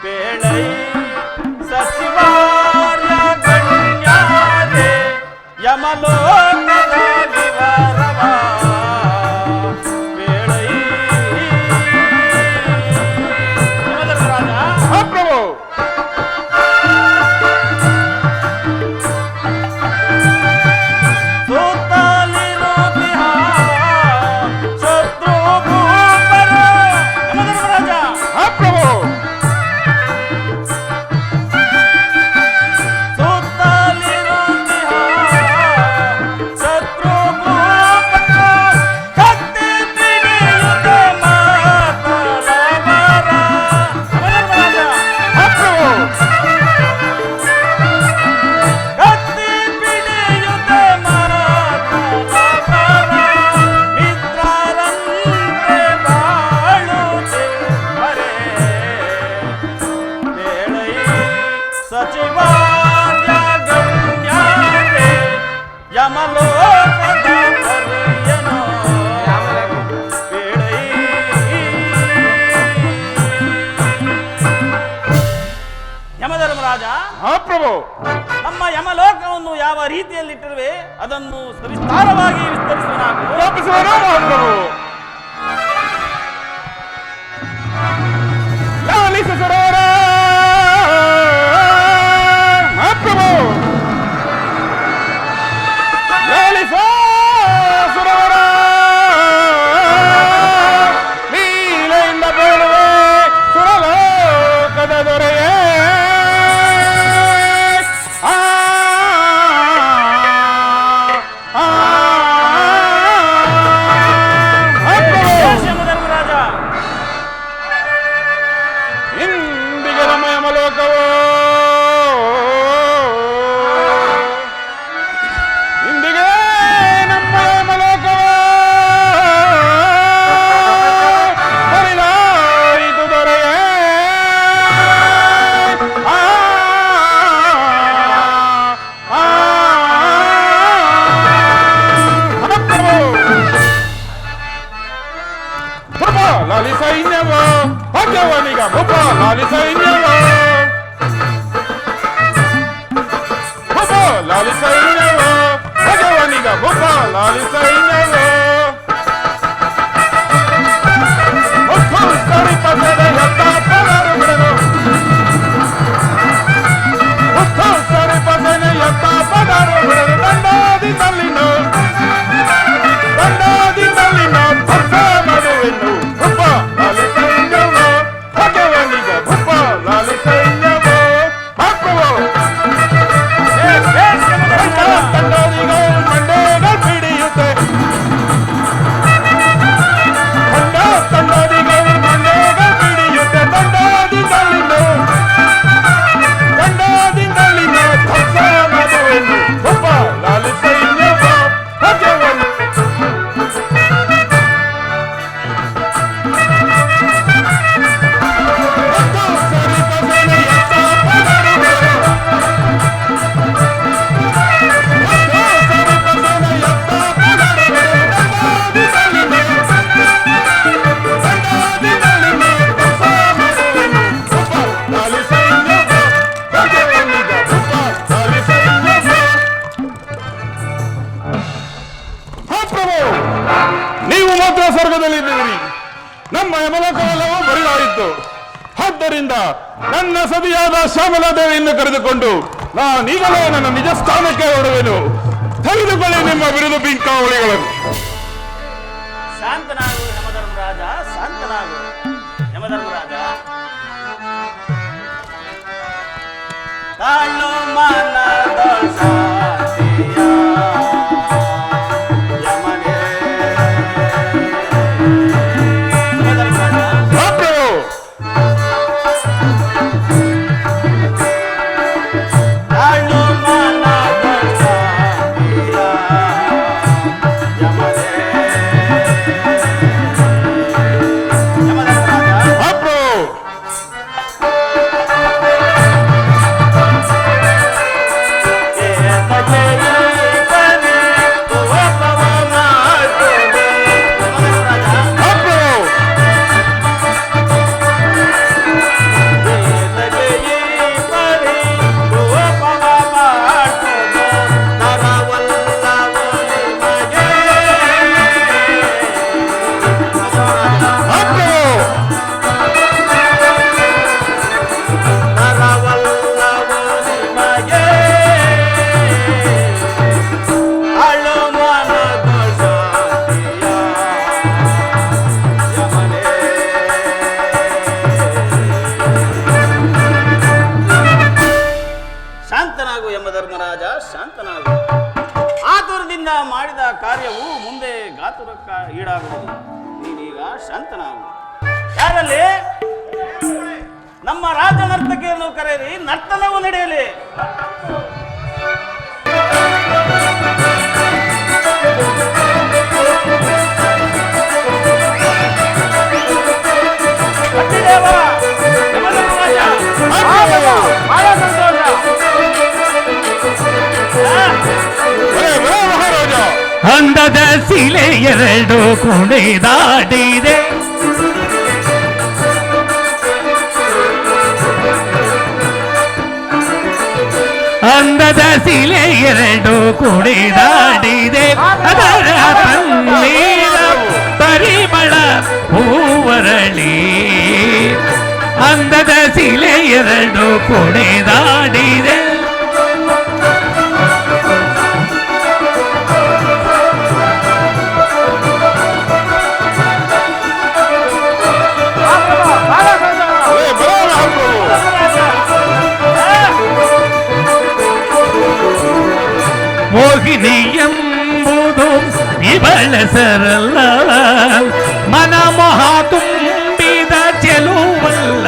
ಬೇಳೈ ಸಚಿವಾರ್ಯ ಗಣ್ಯಾಲೆ ಯಮಲೋಕದ ವಿವರವ ಬೇಳೈ. ಯಮಧರ್ಮರಾಜ ಮಹಾಪ್ರಭು. ಸುತ್ತಲಿರುತ್ತಿಹ ಶತ್ರು ಭೂಪರು. ಯಮಧರ್ಮರಾಜ ಮಹಾಪ್ರಭು. ಸುತ್ತಲಿರುತ್ತಿಹ ಶತ್ರು ಭೂಪರು ಕತ್ತಿ ಪಿಡಿಯುತ್ತ ಮಾತಲವರ. ಯಮಧರ್ಮರಾಜ ಮಹಾಪ್ರಭು. ಕತ್ತಿ ಪಿಡಿಯುತ್ತ ಮಾತಲವರ ಮಿತ್ರರಂತೆ ಬಾಳುತ್ತಿರುವರೆ ಬೇಳೈ ಸಚಿವಾರ್ಯ ಗಣ್ಯಾಲೆ ಯಮಲೋಕದ ಪರಿಯನೋ ಬೇಳೈ. ಯಮಧರ್ಮರಾಜ ಮಹಾಪ್ರಭು. ನಮ್ಮ ಯಮಲೋಕವನ್ನು ಯಾವ ರೀತಿಯಲ್ಲಿಟ್ಟಿರುವೆ ಅದನ್ನು ಸವಿಸ್ತಾರವಾಗಿ ವಿಸ್ತರಿಸುವನಾಗು. ತಪ್ಪಿಸುವನು ಮಹಾಪ್ರಭು. ಲಾಲಿಸ ಸರೋವರ ಮಹಾಪ್ರಭು. ಲಾಲಿಸ ಸರೋವರ ಲೀಲೆಯಿಂದ ಬೇಡುವೆ ಸುರಲೋಕದ ದೊರೆಯೇ. ಆ ಯಮಧರ್ಮರಾಜ ಇಂದಿಗೆ ನಮ್ಮ ಯಮಲೋಕವೋ ಇಂದಿಗೆ ನಮ್ಮ ಯಮಲೋಕವೋ ಹರಿದಾಯಿತು ದೊರೆಯೇ. ಆ ಆ ಭೂಪ ಲಾಲಿ ಸೈನ್ಯವ ಭಾಗ್ಯವನಿಗ ಭೂಪ ಲಾಲಿ ಸೈನ್ಯವ ಭೂಪ ಲಾಲಿ ಸೈನ್ಯವ ಭಾಗ್ಯವನಿಗ ಭೂಪ ಲಾಲಿ ಸೈನ್ಯವ ಸರಿ ಪಸದೆ ಎತ್ತ ಪದರು ಬಿಡಲು ಸರಿ ಪಸನೆ ಎತ್ತ ಪದರು ಆದ್ದರಿಂದ ನನ್ನ ಸತಿಯಾದ ಶ್ಯಾಮಲಾದೇವಿಯನ್ನು ಕರೆದುಕೊಂಡು ನಾನೀಗಲೇ ನನ್ನ ನಿಜ ಸ್ಥಾನಕ್ಕೆ ಹೊರಡುವೆನು. ತೆಗೆದುಕೊಳ್ಳಿ ನಿಮ್ಮ ಬಿರುದು ಬಿಂಕಾವಳಿಗಳನ್ನು. ಶಾಂತನಾಗು ಯಮಧರ್ಮರಾಜ, ಶಾಂತನಾಗು ಯಮಧರ್ಮರಾಜ. ತಾಳು ಮನದೊಳ್ ಶಾಂತಿಯ ಯಮನೇ. ಯಮಧರ್ಮರಾಜ, ಮಹಾಪ್ರಭು, ತಾಳು ಮನದೊಳ್ ಶಾಂತಿಯ ಯಮನೇ. ಯಮಧರ್ಮರಾಜ, ಮಹಾಪ್ರಭು, ಮಹಾಪ್ರಭು, ಮಹಾಪ್ರಭು, ಶಾಂತನಾಗು ಯಮಧರ್ಮರಾಜ, ಶಾಂತನಾಗು. ಆತುರದಿಂದ ಮಾಡಿದ ಕಾರ್ಯವು ಮುಂದೆ ಗಾತುರಕ್ಕ ಈಡಾಗುವುದು. ನೀನೀಗ ಶಾಂತನಾಗು. ಯಾರಲ್ಲಿ ನಮ್ಮ ರಾಜ ನರ್ತಕಿಯನ್ನು ಕರೆಯಿರಿ, ನರ್ತನವು ನಡೆಯಲಿ. ಅತಿದೇವ, ಯಮಧರ್ಮರಾಜ, ಬಹಳ ಸಂತೋಷ. ಮಹಾರಾಜ. ಅಂದದ ಶಿಲೆ ಎರಡು ಕುಣಿದಾಡಿದೆ, ಅಂದದ ಶಿಲೆ ಎರಡು ಕುಣಿದಾಡಿದೆ. ಅದರ ಪನ್ನೀರ ಪರಿಮಳ ಹೂವರಳಿ, ಅಂದದ ಶಿಲೆ ಎರಡು ಕುಣಿದಾಡಿದೆ. ಮೋಹಿನಿ ಎಂಬುದು ಇವಳ ಸರಳ, ಮನಮೋಹ ತುಂಬಿದ ಚೆಲುವಲ್ಲ.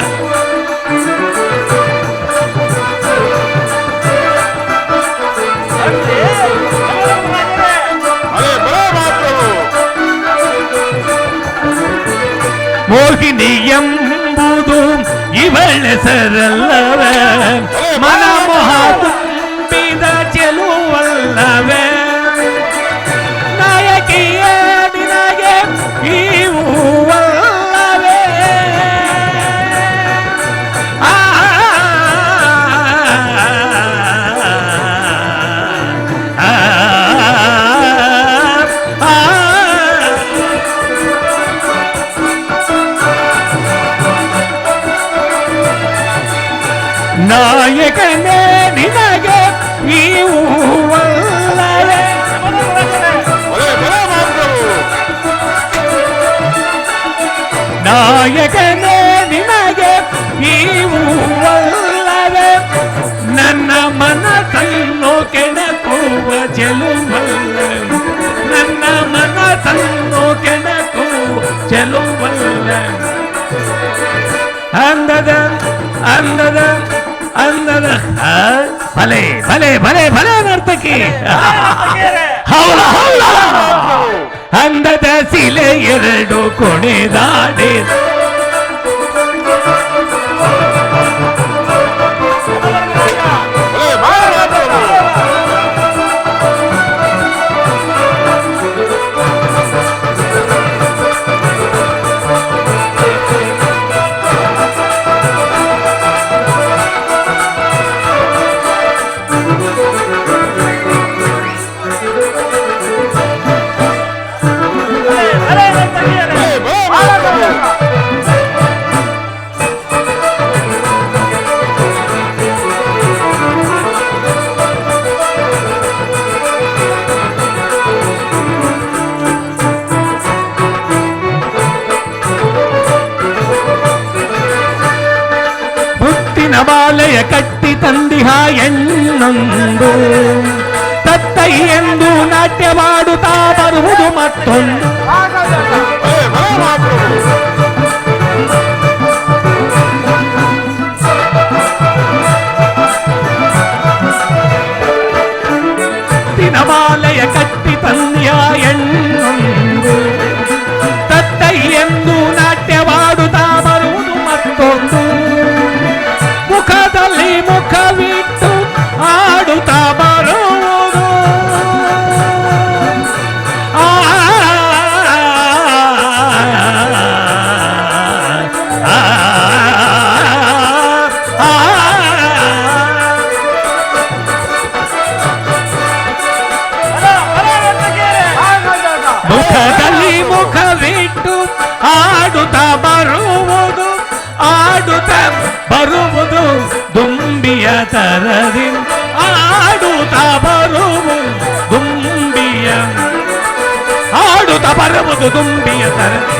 ಮೋಹಿನಿ ಎಂಬುದು ಇವಳ ಸರಳ, ಮನಮೋಹ ತುಂಬಿದ ಚೆಲುವಲ್ಲವೇ. ನಾಯಕಿಯ ನಿನಗೆ ಈ ಹೂವಲ್ಲವೇ. ಆ ನಾಯಕನೇ ನಿನಗೆ ಈ ಹೂವಲ್ಲವೇ. ನಾಯಕನೇ ನಿನಗೆ ಈ ಹೂವಲ್ಲವೇ. ನನ್ನ ಮನಸ್ಸನ್ನು ಕೆಣಕುವ ಚೆಲುವಲ್ಲವೇ, ನನ್ನ ಮನಸ್ಸನ್ನು ಕೆಣಕುವ ಚೆಲುವಲ್ಲವೇ. ಅಂದದ ಅಂದದ ಅಂದದ ಭಲೆ ಭಲೆ ಭಲೆ ಭಲೆ ನರ್ತಕಿ. ಹೌಲ ಹೌಲ. ಅಂದದ ಶಿಲೆ ಎರಡು ಕುಣಿದಾಡಿ, ದಿನಮಾಲೆಯ ಕಟ್ಟಿ ತಂದಿಹ ಎನ್ನೊಂದು ತತ್ತೈ ಎಂದು ನಾಟ್ಯ ಮಾಡುತ್ತಾ ಬರುವುದು ಮತ್ತೊಂದು. ದಿನಮಾಲೆಯ ಕಟ್ಟಿ ತಂದಿಯ ಎನ್ನೊಂದು ತತ್ತೈ ಎಂದು ನಾಟ್ಯವಾಡುತ್ತಾ ಬರುವುದು ಮತ್ತೊಂದು. ಮುಖದಲ್ಲಿ ಮುಖವಿಟ್ಟು ಆಡುತ್ತಾ ಬರುವುದು ಮುಖದಲ್ಲಿ ಮುಖವಿಟ್ಟು ಆಡುತ್ತಾ ಬರುವುದು ಆಡುತ್ತಾ ಬರುವುದು ದುಂಬಿಯ ತರದಿ ಆಡುತ್ತಾ ಬರುವುದು ದುಂಬಿಯ ಆಡುತ್ತಾ ಬರುವುದು ದುಂಬಿಯ ತರದಿ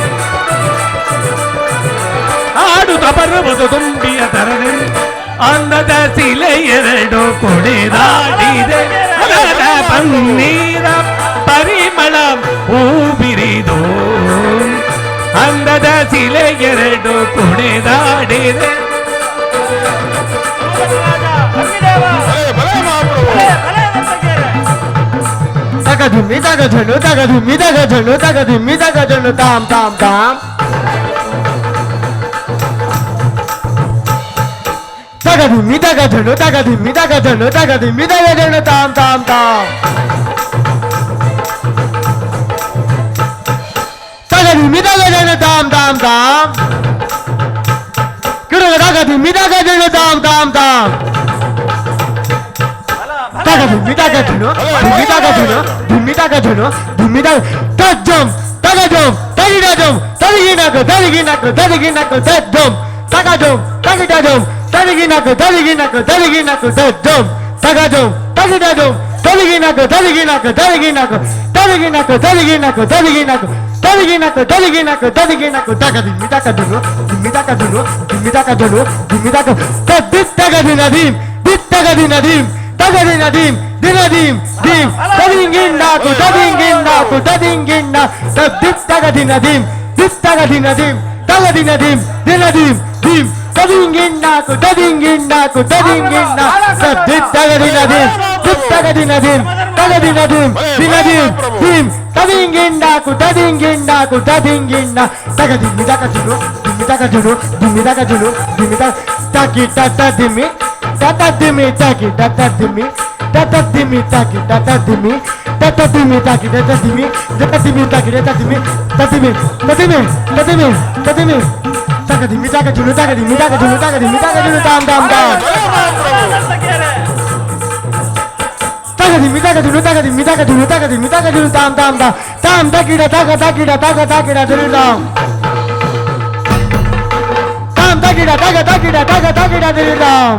ಆಡುತ್ತಾ ಬರುವುದು ದುಂಬಿಯ ತರದಿ. ಅಂದದ ಶಿಲೆ ಎರಡು ಕುಡಿದಾಡಿದೆ ಅದರ ಪನ್ನೀರ ಪರಿಮಳ ಹೂಬಿರಿದು. ಅಂದದ ಶಿಲೆ ಎರಡು ಕುಡಿದಾಡಿದೆ ತಗದುಮ್ಮಿ ತಗಜನು ತಗದುಮ್ಮಿ ತಗಜನು ತಗದುಮ್ಮಿ ತಗಜನು ತಾಮ್ ತಾಮ್ ತಾಮ್ ತಗದುಮ್ಮಿ ತಗಜನು ತಗದುಮ್ಮಿ ತಗಜನು ತಗದುಮ್ಮಿ ತಗಜನು ತಾಮ್ ತಾಮ್ ತಾಮ್ ತಗದುಮ್ಮಿ ತಗಜನು ತಾಮ್ ತಾಮ್ ತಾಮ್ ಕಿಡುಗ ತಗದುಮ್ಮಿ ತಗಜನು ತಾಮ್ ತಾಮ್ ತಾಮ್ ತಗದುಮ್ಮಿ ತಗಜನು ದುಮ್ಮಿ ತಗಜನು ದುಮ್ಮಿ ತಗಜನು ದುಮ್ಮಿ ತಗ ತಜ್ಜಂ ತಗಜಂ ತಗಿಡಜಂ ತಗಿನಕ ತಗಿನಕ ತಗಿನಕ ತಜ್ಜಂ ತಗಜಂ ತಗಿಡಜಂ ತಗಿನಕ ತಗಿನಕ ತಗಿನಕ ತಜ್ಜಂ ತಗಜಂ ತಗಿಡಜಂ ತಗಿನಕ ತಗಿನಕ ತಗಿನಕ ತಗಿನಕ ತಗಿನಕ ತಗಿನಕ ತಗಿನಕ ತಗಿನಕ ತಗಿನಕ ತಗದಿಮ್ಮಿ ತಗಜನು ದುಮ್ಮಿ ತಗಜನು ದುಮ್ಮಿ ತಗಜನು ದುಮ್ಮಿ ತಗ ತದ್ದಿತ್ತಗದಿನದೀಂ ದಿತ್ತಗದಿನದೀಂ ತಗದಿನದೀಂ ದಿನದೀಂ ದೀಂ ತದಿಂಗಿನ್ನಾಕು ತದಿಂಗಿನ್ನಾಕು ತದಿಂಗಿನ್ನ ತದ್ದಿತ್ತಗದಿನದೀಂ ದಿತ್ತಗದಿನದೀಂ ತಗದಿನದೀಂ ದಿನದೀಂ ದೀಂ ತದಿಂಗಿನ್ನಾಕು ತದಿಂಗಿನ್ನಾಕು ತದಿಂಗಿನ್ನ ತದ್ದಿತ್ತಗದಿನದೀಂ ದಿತ್ತಗದಿನದೀಂ ತಗದಿನದೀಂ ದಿನದೀಂ ದೀಂ ತದಿಂಗಿನ್ನಾಕು ತದಿಂಗಿನ್ನಾಕು ತದಿಂಗಿನ್ನ ತಗದಿಮ್ಮಿ ತಗಜುನು ದಿಮ್ಮಿ ತಗಜುನು ದಿಮ್ಮಿ ತಗಜುನು ದಿಮ್ಮಿ ತಗಿ ತದ್ದಿಮ್ಮಿ ತದ್ದಿಮ್ಮಿ ತಗಿ ತದ್ದಿಮ್ಮಿ ತದ್ದಿಮ್ಮಿ ತಗಿ ತದ್ದಿಮ್ಮಿ ತದ್ದಿಮ್ಮಿ ತಗಿ ತದ್ದಿಮ್ಮಿ ತದ್ದಿಮ್ಮಿ ತಗಿ ತದ್ದಿಮ್ಮಿ ತದ್ದಿಮ್ಮಿ ತದ್ದಿಮ್ಮಿ ತದ್ದಿಮ್ಮಿ ತದ್ದಿಮ್ಮಿ ತಗದಿಮ್ಮಿ ತಗಜುನು ತಗದಿಮ್ಮಿ ತಗಜುನು ತಗದಿಮ್ಮಿ ತಗಜುನು ತಾಮ್ ತಾಮ್ ತಾಮ್ ತಗದಿಮ್ಮಿ ತಗಜುನು ತಗದಿಮ್ಮಿ ತಗಜುನು ತಗದಿಮ್ಮಿ ತಗಜುನು ತಾಮ್ ತಾಮ್ ತಾಮ್ ತಾಮ್ ತಗಿಡ ತಗ ತಗಿಡ ತಗ ತಗಿಡ ತಿರುದಾಮ್ ತಾಮ್ ತಗಿಡ ತಗ ತಗಿಡ ತಗ ತಗಿಡ ತಿರುದಾಮ್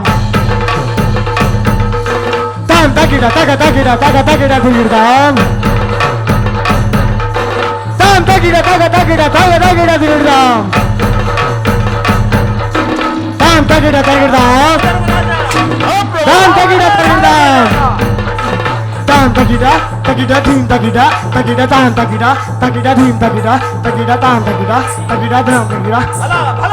ತಾಮ್ ತಗಿಡ ತಗ ತಗಿಡ ತಗ ತಗಿಡ ತಿರುದಾಮ್ ತಾಮ್ ತಗಿಡ ತಗ ತಗಿಡ ತಗ ತಗಿಡ ತಿರುದಾಮ್ ತಾಮ್ ತಗಿಡ ತಗಿಡಾಮ್ ತಾಮ್ ತಗಿಡ ತಗಿಡಾಮ್ ತಾಮ್ ತಗಿಡ ತಗಿಡ ಧೀಮ್ ತಗಿಡ ತಗಿಡ ತಾಮ್ ತಗಿಡ ತಗಿಡ ಧೀಮ್ ತಗಿಡ ತಗಿಡ ತಾಮ್ ತಗಿಡ ತಗಿಡ ಧಾಮ್ ತಗಿಡ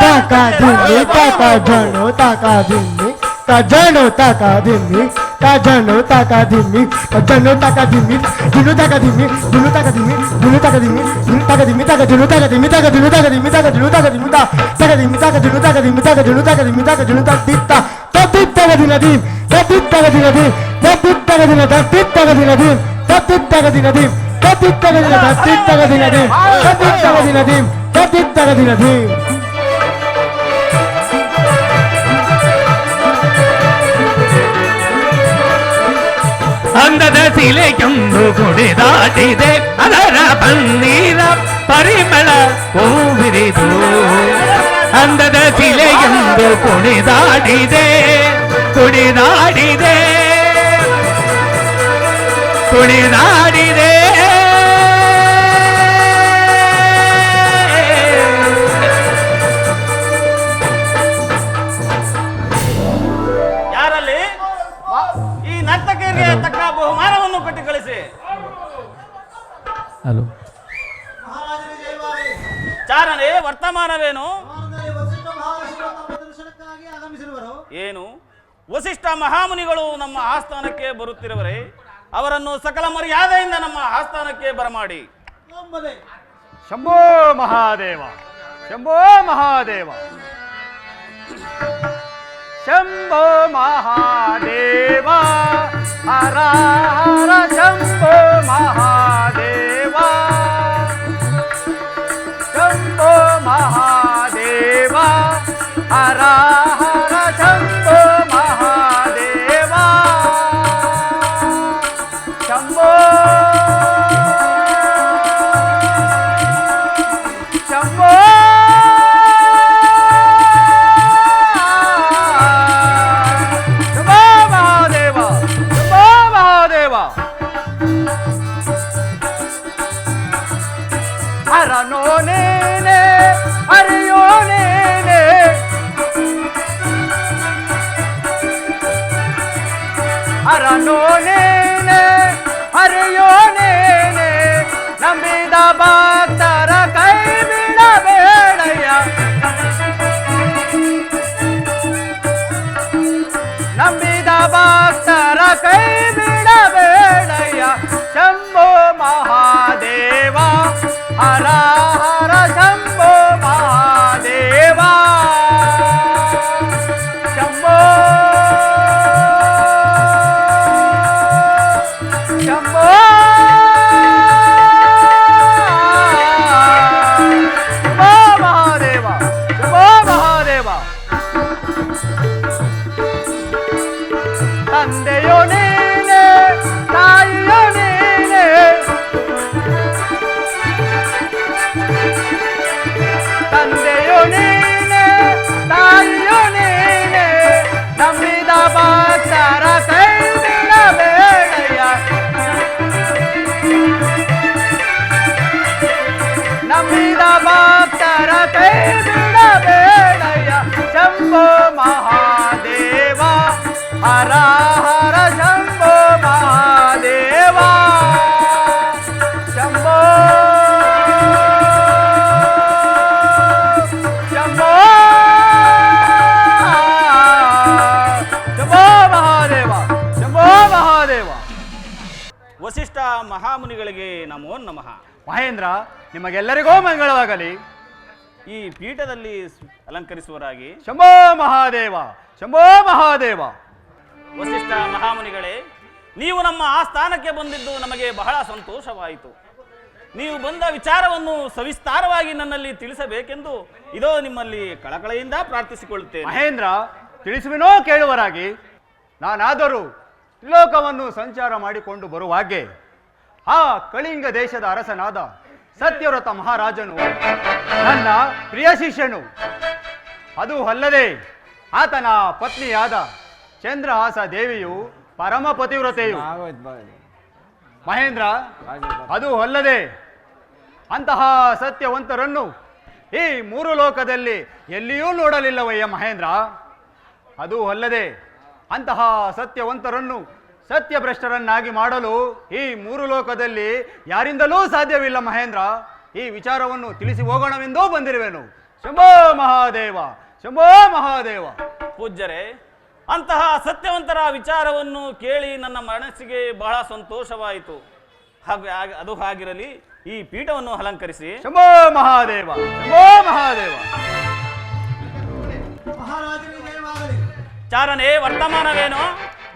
ತಾಕ ಧಿಮ್ಮಿ ತಾಕ ಜನು ತಾಕ ಧಿಮ್ಮಿ ತಜನು ತಾಕ ಧಿಮ್ಮಿ ತಜನು ತಾಕ ಧಿಮ್ಮಿ ತಜನು ತಾಕ ಧಿಮ್ಮಿ ದುನು ತಾಕ ಧಿಮ್ಮಿ ದುನು ತಾಕ ಧಿಮ್ಮಿ ದುನು ತಾಕ ಧಿಮ್ಮಿ ದುನು ತಾಕ ಧಿಮ್ಮಿ ತಾಕ ಜನು ತಾಕ ಧಿಮ್ಮಿ ತಾಕ ಜನು ತಾಕ ಧಿಮ್ಮಿ ತಾಕ ಜನು ತಾಕ ಧಿಮ್ಮಿ ತಾಕ ಧಿಮ್ಮಿ ತಾಕ ಜನು ತಾಕ ಧಿಮ್ಮಿ ತಾಕ ಜನು ತಾಕ ಧಿಮ್ಮಿ ತಾಕ ಜನು ತಾಕ ದಿತ್ತ ತತ್ತಿತ್ತಗದಿನದೀಂ ತತ್ತಿತ್ತಗದಿನದೀಂ ತತ್ತಿತ್ತಗದಿನ ತತ್ತಿತ್ತಗದಿನದೀಂ ತತ್ತಿತ್ತಗದಿನದೀಂ ತತ್ತಿತ್ತಗದಿನ ತತ್ತಿತ್ತಗದಿನದೀಂ ತತ್ತಿತ್ತಗದಿನದೀಂ ತತ್ತಿತ್ತಗದಿನದೀಂ ಅಂದದ ಶಿಲೆಯೊಂದು ಕುಡಿದಾಡಿದೆ ಅದರ ಪನ್ನೀರ ಪರಿಮಳ ಹೂವಿರಿದು. ಅಂದದ ಶಿಲೆಯೊಂದು ಕುಡಿದಾಡಿದೆ ಕುಡಿದಾಡಿದೆ ಕುಡಿದಾಡಿದೆ ಅವರಿಗೆ ತಕ್ಕ ಬಹುಮಾನವನ್ನು ಕೊಟ್ಟು ಕಳಿಸಿ. ಹಲೋ ಚಾರನೇ ವರ್ತಮಾನವೇನು? ಏನು ವಸಿಷ್ಠ ಮಹಾಮುನಿಗಳು ನಮ್ಮ ಆಸ್ಥಾನಕ್ಕೆ ಬರುತ್ತಿರುವರೆ ಅವರನ್ನು ಸಕಲ ಮರ್ಯಾದೆಯಿಂದ ನಮ್ಮ ಆಸ್ಥಾನಕ್ಕೆ ಬರಮಾಡಿ. ಶಂಭೋ ಮಹಾದೇವ, ಶಂಭೋ ಮಹಾದೇವ, ಶಂಭೋ ಮಹಾದೇವ, ಹರ ಹರ ಶಂಭೋ ಮಹಾದೇವ, ಶಂಭೋ ಮಹಾದೇವ, ಹರ ಹರ ಶಂಭೋ ಮಹಾದೇವ, ಶಂಭೋ ಶಂಭೋ ಶಂಭೋ ಮಹಾದೇವ, ಶಂಭೋ ಮಹಾದೇವ, ಹರನೋ ನೇನೆ ಹರಿಯೋ ನೇನೆ, ಹರನೋ ನೇನೆ ಹರಿಯೋ ನೇನೆ, ನಂಬಿದ ಭಕ್ತರ ಕೈ ಬಿಡಬೇಡಯ್ಯ, ನಂಬಿದ ಭಕ್ತರ ಕೈ ಬಿಡಬೇಡಯ್ಯ, ಶಂಭೋ ಮಹಾದೇವ, ಹರ ಹರ ಶಂಭೋ ಮಹಾದೇವ, ಶಂಭೋ ಶಂಭೋ ಮಹಾದೇವ, ಶಂಭೋ ಮಹಾದೇವ, ತಂದೆಯೋ ನೀನೆ ತಾಯಿಯೋ ನೀನೆ, ತಂದೆಯೋ ನೀನೆ ತಾಯಿಯೋ ನೀನೆ, ನಂಬಿದ ಭಕ್ತರ ಕೈ ಬಿಡಬೇಡಯ್ಯ, ನಂಬಿದ ಭಕ್ತರ ಕೈ ಬಿಡಬೇಡಯ್ಯ, ಶಂಭೋ ಮಹಾದೇವ, ಹರ ಹರ ಶಂಭೋ ಮಹಾದೇವ, ಶಂಭೋ ಶಂಭೋ ಶಂಭೋ ಮಹಾದೇವ, ಶಂಭೋ ಮಹಾದೇವ. ವಸಿಷ್ಠ ಮಹಾಮುನಿಗಳಿಗೆ ನಮೋ ನಮಃ. ಮಹೇಂದ್ರ, ನಿಮಗೆಲ್ಲರಿಗೂ ಮಂಗಳವಾಗಲಿ. ಈ ಪೀಠದಲ್ಲಿ ಅಲಂಕರಿಸುವರಾಗಿ ಶಂಭೋ ಮಹಾದೇವ, ಶಂಭೋ ಮಹಾದೇವ. ವಸಿಷ್ಠ ಮಹಾಮುನಿಗಳೇ, ನೀವು ನಮ್ಮ ಆಸ್ಥಾನಕ್ಕೆ ಬಂದಿದ್ದು ನಮಗೆ ಬಹಳ ಸಂತೋಷವಾಯಿತು. ನೀವು ಬಂದ ವಿಚಾರವನ್ನು ಸವಿಸ್ತಾರವಾಗಿ ನನ್ನಲ್ಲಿ ತಿಳಿಸಬೇಕೆಂದು ಇದೋ ನಿಮ್ಮಲ್ಲಿ ಕಳಕಳೆಯಿಂದ ಪ್ರಾರ್ಥಿಸಿಕೊಳ್ಳುತ್ತೇನೆ. ಮಹೇಂದ್ರ, ತಿಳಿಸುವಿನೋ ಕೇಳುವರಾಗಿ, ನಾನಾದರೂ ಲೋಕವನ್ನು ಸಂಚಾರ ಮಾಡಿಕೊಂಡು ಬರುವಾಗೆ ಆ ಕಳಿಂಗ ದೇಶದ ಅರಸನಾದ ಸತ್ಯವ್ರತ ಮಹಾರಾಜನು ನನ್ನ ಪ್ರಿಯ ಶಿಷ್ಯನು, ಅದು ಅಲ್ಲದೆ ಆತನ ಪತ್ನಿಯಾದ ಚಂದ್ರಹಾಸ ದೇವಿಯು ಪರಮ ಪತಿವ್ರತೆಯು. ಮಹೇಂದ್ರ, ಅದು ಅಲ್ಲದೆ ಅಂತಹ ಸತ್ಯವಂತರನ್ನು ಈ ಮೂರು ಲೋಕದಲ್ಲಿ ಎಲ್ಲಿಯೂ ನೋಡಲಿಲ್ಲವಯ್ಯ ಮಹೇಂದ್ರ. ಅದು ಅಲ್ಲದೆ ಅಂತಹ ಸತ್ಯವಂತರನ್ನು ಸತ್ಯಭ್ರಷ್ಟರನ್ನಾಗಿ ಮಾಡಲು ಈ ಮೂರು ಲೋಕದಲ್ಲಿ ಯಾರಿಂದಲೂ ಸಾಧ್ಯವಿಲ್ಲ ಮಹೇಂದ್ರ. ಈ ವಿಚಾರವನ್ನು ತಿಳಿಸಿ ಹೋಗೋಣವೆಂದೂ ಬಂದಿರುವೆನು. ಶಂಭೋ ಮಹಾದೇವ, ಶಂಭೋ ಮಹಾದೇವ. ಪೂಜ್ಯರೇ, ಅಂತಹ ಸತ್ಯವಂತರ ವಿಚಾರವನ್ನು ಕೇಳಿ ನನ್ನ ಮನಸ್ಸಿಗೆ ಬಹಳ ಸಂತೋಷವಾಯಿತು. ಅದು ಹಾಗಿರಲಿ, ಈ ಪೀಠವನ್ನು ಅಲಂಕರಿಸಿ. ಶಂಭೋ ಮಹಾದೇವ, ಶಂಭೋ ಮಹಾದೇವ. ಚಾರನೇ ವರ್ತಮಾನವೇನು?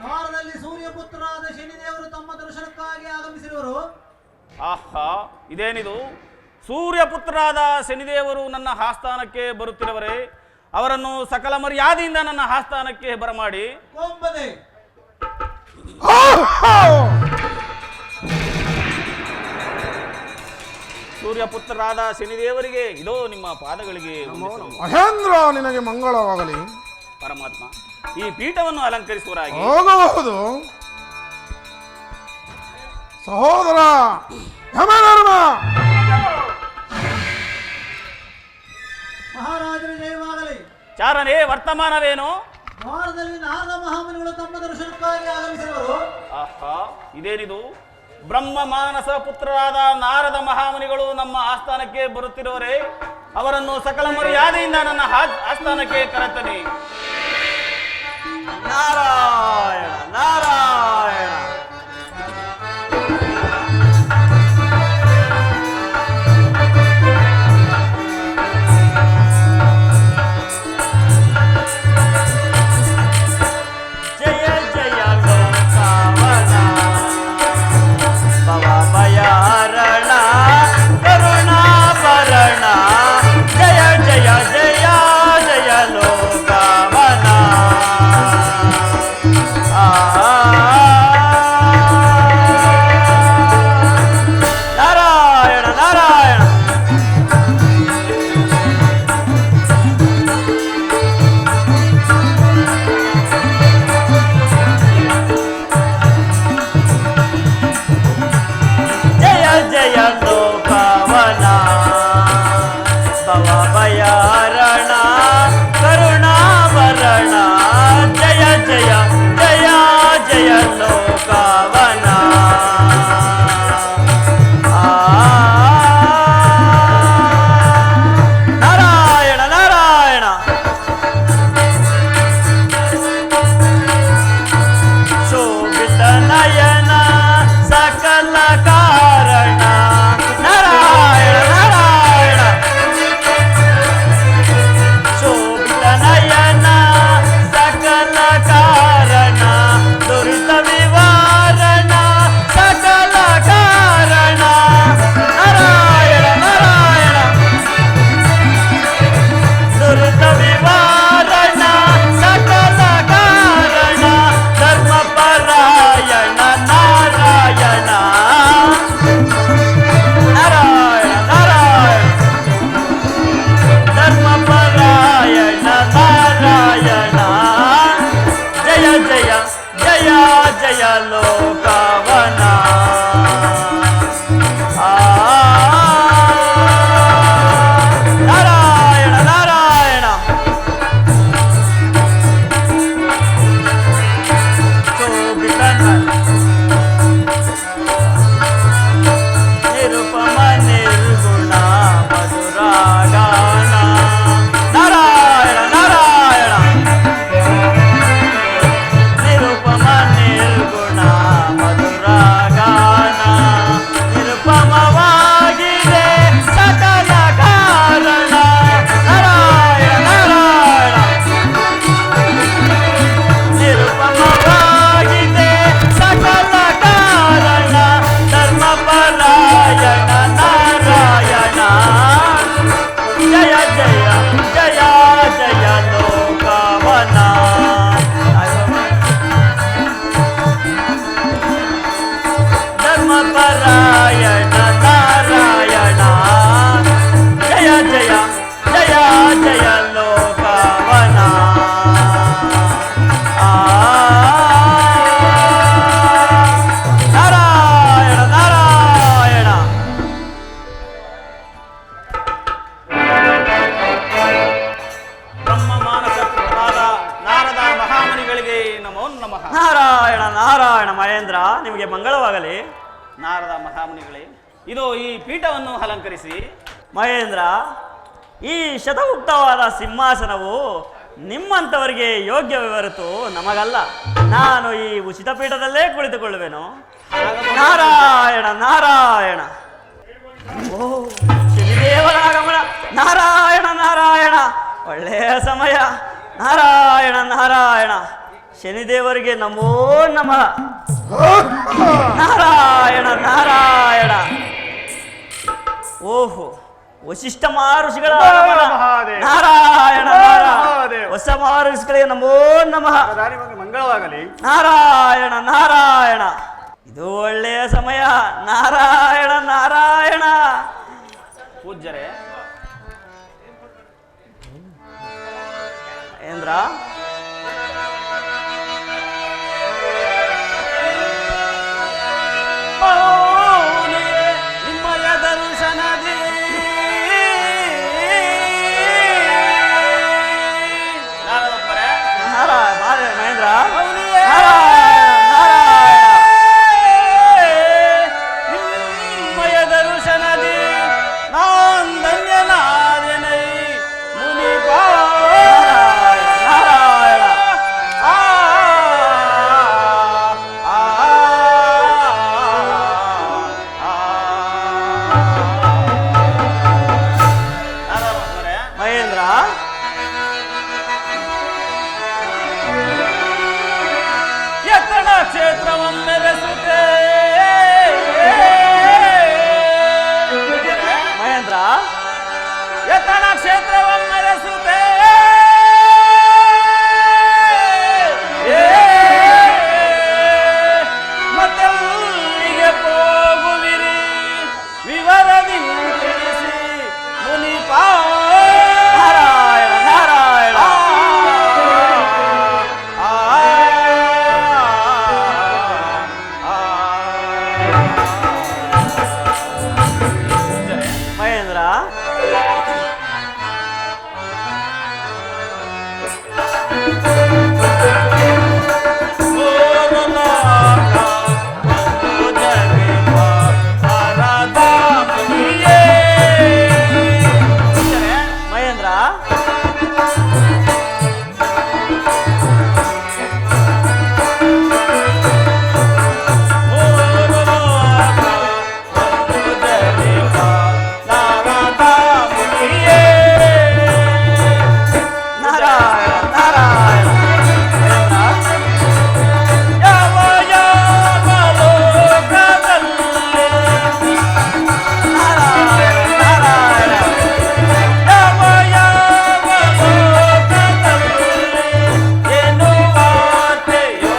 ದ್ವಾರದಲ್ಲಿ ಸೂರ್ಯಪುತ್ರರಾದ ಶನಿದೇವರು ತಮ್ಮ ದರ್ಶನಕ್ಕಾಗಿ ಆಗಮಿಸಿರುವರು. ಆಹಾ, ಇದೇನಿದು? ಸೂರ್ಯಪುತ್ರರಾದ ಶನಿದೇವರು ನನ್ನ ಆಸ್ಥಾನಕ್ಕೆ ಬರುತ್ತಿರುವರೆ ಅವರನ್ನು ಸಕಲ ಮರ್ಯಾದೆಯಿಂದ ನನ್ನ ಆಸ್ಥಾನಕ್ಕೆ ಬರಮಾಡಿ. ಸೂರ್ಯಪುತ್ರರಾದ ಶನಿದೇವರಿಗೆ ಇದೋ ನಿಮ್ಮ ಪಾದಗಳಿಗೆ ಮಹೇಂದ್ರ, ನಿನಗೆ ಮಂಗಳವಾಗಲಿ. ಪರಮಾತ್ಮ, ಈ ಪೀಠವನ್ನು ಅಲಂಕರಿಸುವರಾಗಿ. ಹೋಗಬಹುದು ಸಹೋದರ ಯಮಧರ್ಮ. ಮಹಾರಾಜರ ಜಯವಾಗಲಿ. ಚಾರನೇ ವರ್ತಮಾನವೇನು? ದ್ವಾರದಲ್ಲಿ ನಾರದ ಮಹಾಮುನಿಗಳು ತಮ್ಮ ದರ್ಶನಕ್ಕಾಗಿ ಆಗಮಿಸಿದರು. ಆಹಾ, ಇದೇನಿದು? ಬ್ರಹ್ಮ ಮಾನಸ ಪುತ್ರರಾದ ನಾರದ ಮಹಾಮುನಿಗಳು ನಮ್ಮ ಆಸ್ಥಾನಕ್ಕೆ ಬರುತ್ತಿರುವರೇ? ಅವರನ್ನು ಸಕಲ ಮರ್ಯಾದೆಯಿಂದ ನನ್ನ ಆಸ್ಥಾನಕ್ಕೆ ಕರೆತನೆ. ನಾರಾಯಣ ನಾರಾಯಣ. ಜಯ ಜಯ ಲೋಕಾವನ ಭವ ಭಯಾರಣ ಕರುಣಾಭರಣ. ಜಯ ಜಯ ಜಯ ಜಯ ಲೋಕಾವನ. ನಾರಾಯಣ ನಾರಾಯಣ. ಜಯ ಜಯ ಲೋಕವನ ಭವ ಭಯಾರಣ ಕರುಣಾಭರಣ. ಜಯ ಜಯ ಜಯ ಜಯ ಲೋಕವನ. ನಾರಾಯಣ ನಾರಾಯಣ. ಶೋಭಿತ ನಯನ ಸಕಲ ಕಾರಣ. ನಾರಾಯಣ ನಾರಾಯಣ. ಶೋಭಿತ ನಯನ ಸಕಲ ಕಾರಣ. ದುರಿತ ವಿವಾರಣ ಸಕಲ ಕಾರಣ. ನಾರಾಯಣ ನಾರಾಯಣ. ದುರಿತ ವಿವಾರಣ ಸಕಲ ಕಾರಣ. ಧರ್ಮ ಪರಾಯಣ ನಾರಾಯಣ. ನಾರಾಯಣ ನಾರಾಯಣ. ಧರ್ಮ ಪರಾಯಣ ನಾರಾಯಣ. ಜಯ ಜಯ ಜಯ ಜಯ ಲೋಕವನ. ನಾರಾಯಣ ನಾರಾಯಣ. ಶೋಭಿತ ನಿರುಪಮ ನಿರ್ಗುಣ ಮಧುರಾಗಾನ. ನಾರಾಯಣ ನಾರಾಯಣ. ನಿರುಪಮ ನಿರ್ಗುಣ ಮಧುರಾಗಾನ. ನಿರುಪಮವಾಗಿದೆ ಸಕಲ ಕಾರಣ. ನಾರಾಯಣ ನಾರಾಯಣ. ನಿರುಪಮವಾಗಿದೆ ಸಕಲ ಕಾರಣ. ಧರ್ಮ ಪರಾಯಣ ನಾರಾಯಣ. ಜಯ ಜಯ ಜಯ ಜಯ ಲೋಕವನ. ಧರ್ಮ ಪರಾಯಣ ನಾರಾಯಣ. ಜಯ ಜಯ ಜಯ ಜಯ ಲೋಕವನ. ನಾರಾಯಣ ನಾರಾಯಣ. ಬ್ರಹ್ಮ ಮಾನಸ ಪುತ್ರರಾದ ನಾರದ ಮಹಾಮುನಿಗಳಿಗೆ ನಮೋ ನಮಃ. ನಾರಾಯಣ ನಾರಾಯಣ. ಮಹೇಂದ್ರ, ನಿಮಗೆ ಮಂಗಳವಾಗಲಿ. ನಾರದ ಮಹಾಮುನಿಗಳೇ, ಇದು ಈ ಪೀಠವನ್ನು ಅಲಂಕರಿಸಿ. ಮಹೇಂದ್ರ, ಈ ಶತಯುಕ್ತವಾದ ಸಿಂಹಾಸನವು ನಿಮ್ಮಂಥವರಿಗೆ ಯೋಗ್ಯವೇ ಹೊರತು ನಮಗಲ್ಲ. ನಾನು ಈ ಉಚಿತ ಪೀಠದಲ್ಲೇ ಕುಳಿತುಕೊಳ್ಳುವೆನು. ನಾರಾಯಣ ನಾರಾಯಣ. ಓ ಶನಿದೇವರ ಆಗಮನ. ನಾರಾಯಣ ನಾರಾಯಣ. ಒಳ್ಳೆಯ ಸಮಯ. ನಾರಾಯಣ ನಾರಾಯಣ. ಶನಿದೇವರಿಗೆ ನಮೋ ನಮಃ. ನಾರಾಯಣ ನಾರಾಯಣ. ಓಹೋ, ವಶಿಷ್ಠ ಮಹರ್ಷಿಗಳ ಆಗಮನ. ನಾರಾಯಣ ನಾರಾಯಣ. ಹೊಸ ಮಹರ್ಷಿಗಳಿಗೆ ನಮೋ ನಮಃ. ಮಂಗಳವಾಗಲಿ. ನಾರಾಯಣ ನಾರಾಯಣ. ಇದು ಒಳ್ಳೆಯ ಸಮಯ. ನಾರಾಯಣ ನಾರಾಯಣ. ಪೂಜ್ಯರೇ, ಮಹೇಂದ್ರ, ನಿಮ್ಮಯ ದರ್ಶನದಿ ನಾರದಪ್ಪರೇ, ನಾರಾಯಣ ನಾರಾಯಣ ಯಾವ ಯಾವ ಲೋಕದಲ್ಲಿ ನಾರಾಯಣ ನಾರಾಯಣ ಯಾವ ಯಾವ ಲೋಕದಲ್ಲಿ ಏನು ವಾರ್ತೆಯೋ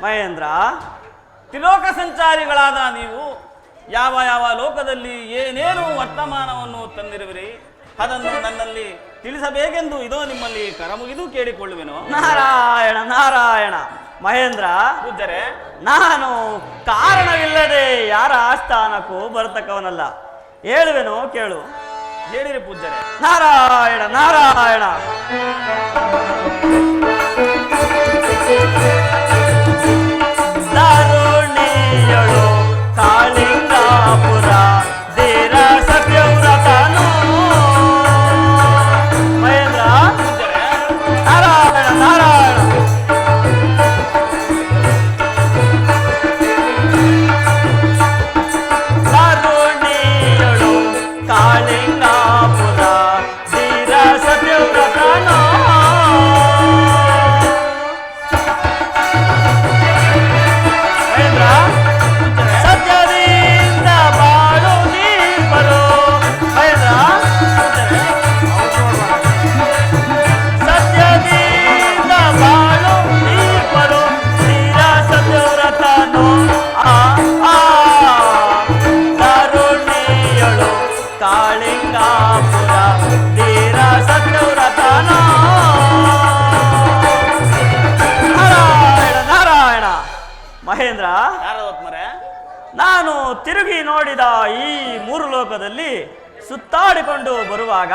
ಮಹೇಂದ್ರ, ತ್ರಿಲೋಕ ಸಂಚಾರಿಗಳಾದ ನೀವು ಯಾವ ಯಾವ ಲೋಕದಲ್ಲಿ ಏನೇನು ವರ್ತಮಾನವನ್ನು ತಂದಿರುವಿರಿ ಅದನ್ನು ನನ್ನಲ್ಲಿ ತಿಳಿಸಬೇಕೆಂದು ಇದೋ ನಿಮ್ಮಲ್ಲಿ ಕರಮುಗಿದು ಕೇಳಿಕೊಳ್ಳುವೆನು. ನಾರಾಯಣ ನಾರಾಯಣ. ಮಹೇಂದ್ರ ಪೂಜ್ಯರೇ, ನಾನು ಕಾರಣವಿಲ್ಲದೆ ಯಾರ ಆಸ್ಥಾನಕ್ಕೂ ಬರ್ತಕ್ಕವನಲ್ಲ. ಹೇಳುವೆನು ಕೇಳು. ಹೇಳಿರಿ ಪೂಜ್ಯರೇ. ನಾರಾಯಣ ನಾರಾಯಣ. ದಾರುಣಿಯಳು ಕಾಳಿಂಗಾಪುರ ಧೀರ ಸತ್ಯವ್ರತನು. ಮಹೇಂದ್ರ ನಾರಾಯಣ ನಾರಾಯಣ. ದಾರುಣಿಯಳು ಕಾಳಿಂಗಾಪುರ ಧೀರ ಸತ್ಯವ್ರತನು. ಸತ್ಯದಿಂದ ಬಾಳು ದೀಪರು. ಸತ್ಯದಿಂದ ಬಾಳು ದೀಪರು ತೀರ ಸತ್ಯವ್ರತನು. ತರುಣಿಯಳು ಕಾಳಿಂಗಾಪುರ ತೀರ ಸತ್ಯವ್ರತನು. ನಾರಾಯಣ ನಾರಾಯಣ. ಮಹೇಂದ್ರ, ನಾನು ತಿರುಗಿ ನೋಡಿದ ಈ ಮೂರು ಲೋಕದಲ್ಲಿ ಸುತ್ತಾಡಿಕೊಂಡು ಬರುವಾಗ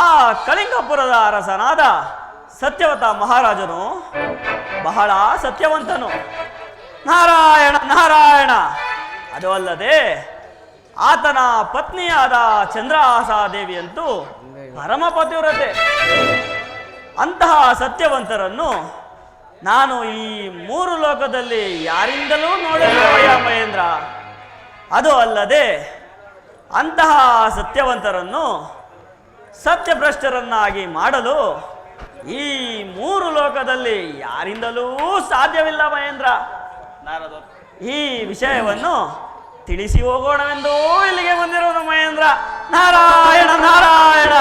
ಆ ಕಳಿಂಗಪುರದ ಅರಸನಾದ ಸತ್ಯವತ ಮಹಾರಾಜನು ಬಹಳ ಸತ್ಯವಂತನು. ನಾರಾಯಣ ನಾರಾಯಣ. ಅದು ಅಲ್ಲದೆ ಆತನ ಪತ್ನಿಯಾದ ಚಂದ್ರಹಾಸಾದೇವಿಯಂತೂ ಪರಮ ಪತಿವ್ರತೆ. ಅಂತಹ ಸತ್ಯವಂತರನ್ನು ನಾನು ಈ ಮೂರು ಲೋಕದಲ್ಲಿ ಯಾರಿಂದಲೂ ನೋಡಲಿಲ್ಲವಯ್ಯ ಮಹೇಂದ್ರ. ಅದು ಅಲ್ಲದೆ ಅಂತಹ ಸತ್ಯವಂತರನ್ನು ಸತ್ಯಭ್ರಷ್ಟರನ್ನಾಗಿ ಮಾಡಲು ಈ ಮೂರು ಲೋಕದಲ್ಲಿ ಯಾರಿಂದಲೂ ಸಾಧ್ಯವಿಲ್ಲ ಮಹೇಂದ್ರ. ಈ ವಿಷಯವನ್ನು ತಿಳಿಸಿ ಹೋಗೋಣವೆಂದು ಇಲ್ಲಿಗೆ ಬಂದಿರುವುದು ಮಹೇಂದ್ರ. ನಾರಾಯಣ ನಾರಾಯಣ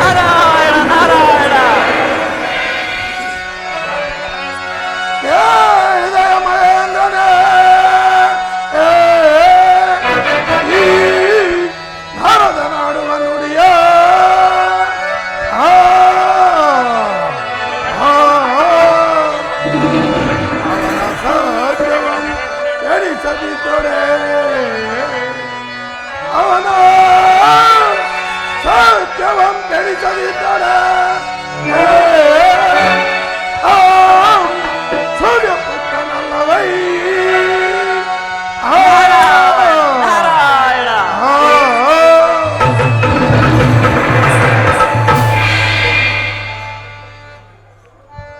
ನಾರಾಯಣ ನಾರಾಯಣ. ಹೃದಯ ಮಹೇಂದ್ರನೇ, ಈ ಭಾರತ ನಾಡುವ ನುಡಿಯ ಅವನ ಸತ್ಯವನ್ನು ಎಣಿಸದಿದ್ದೊಡೆ, ಅವನ ಸತ್ಯವನ್ನು ಎಣಿಸದಿದ್ದೊಡೆ ಸೂರ್ಯಪುತ್ರನಲ್ಲವೈ. ನಾರಾಯಣ.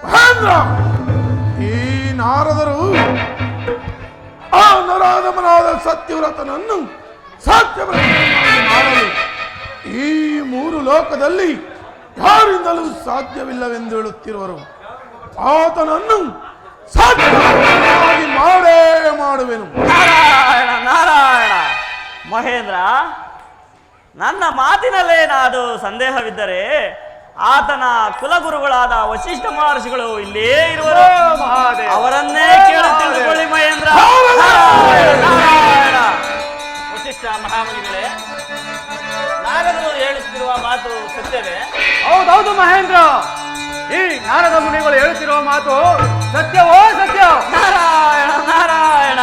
ಮಹೇಂದ್ರ, ಈ ನಾರದರು ಆ ನರಾಧಮನಾದ ಸತ್ಯವ್ರತನನ್ನು ಸತ್ಯವ್ರತನನ್ನಾಗಿ ಮಾಡಲು ಈ ಮೂರು ಲೋಕದಲ್ಲಿ ಯಾರಿಂದಲೂ ಸಾಧ್ಯವಿಲ್ಲವೆಂದು ಹೇಳುತ್ತಿರುವರು. ಆತನನ್ನು ಸಾಧ್ಯವಾಗಿ ಮಾಡೇ ಮಾಡುವೆನು. ನಾರಾಯಣ ನಾರಾಯಣ. ಮಹೇಂದ್ರ, ನನ್ನ ಮಾತಿನಲ್ಲೇನಾದರೂ ಸಂದೇಹವಿದ್ದರೆ ಆತನ ಕುಲಗುರುಗಳಾದ ವಶಿಷ್ಠ ಮಹರ್ಷಿಗಳು ಇಲ್ಲೇ ಇರುವರು. ಅವರನ್ನೇ ಕೇಳಿ ತಿಳಿದುಕೊಳ್ಳಿ ಮಹೇಂದ್ರ. ನಾರಾಯಣ. ವಶಿಷ್ಠ ಮಹಾಮುನಿಗಳೇ, ನಾರದರು ಹೇಳುತ್ತಿರುವ ಮಾತು ಸತ್ಯವೇ? ಹೌದೌದು ಮಹೇಂದ್ರ, ಈ ನಾರದ ಮುನಿಗಳು ಹೇಳುತ್ತಿರುವ ಮಾತು ಸತ್ಯವೋ ಸತ್ಯ. ನಾರಾಯಣ ನಾರಾಯಣ.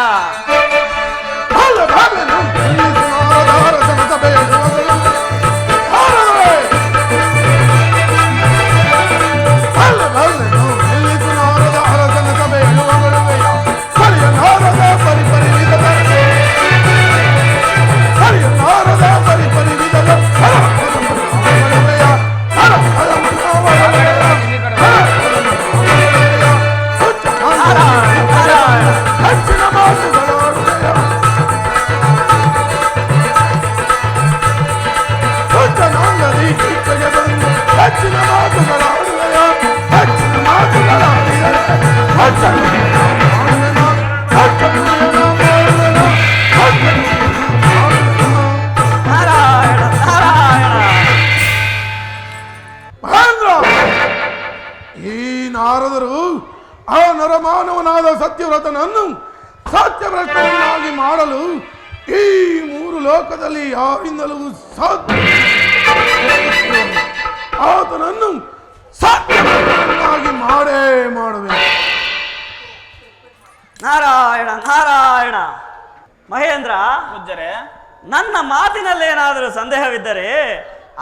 ಆ ನರಮಾನವನಾದ ಸತ್ಯವ್ರತನನ್ನು ಸತ್ಯಭ್ರಷ್ಟನನ್ನಾಗಿ ಮಾಡಲು ಈ ಮೂರು ಲೋಕದಲ್ಲಿ ಯಾರಿಂದಲೂ ಸಾಧ್ಯ. ಆತನನ್ನು ಸತ್ಯಭ್ರಷ್ಟನನ್ನಾಗಿ ಮಾಡೇ ಮಾಡುವೆ. ನಾರಾಯಣ ನಾರಾಯಣ. ಮಹೇಂದ್ರ, ಪೂಜ್ಯರೇ, ನನ್ನ ಮಾತಿನಲ್ಲೇನಾದರೂ ಸಂದೇಹವಿದ್ದರೆ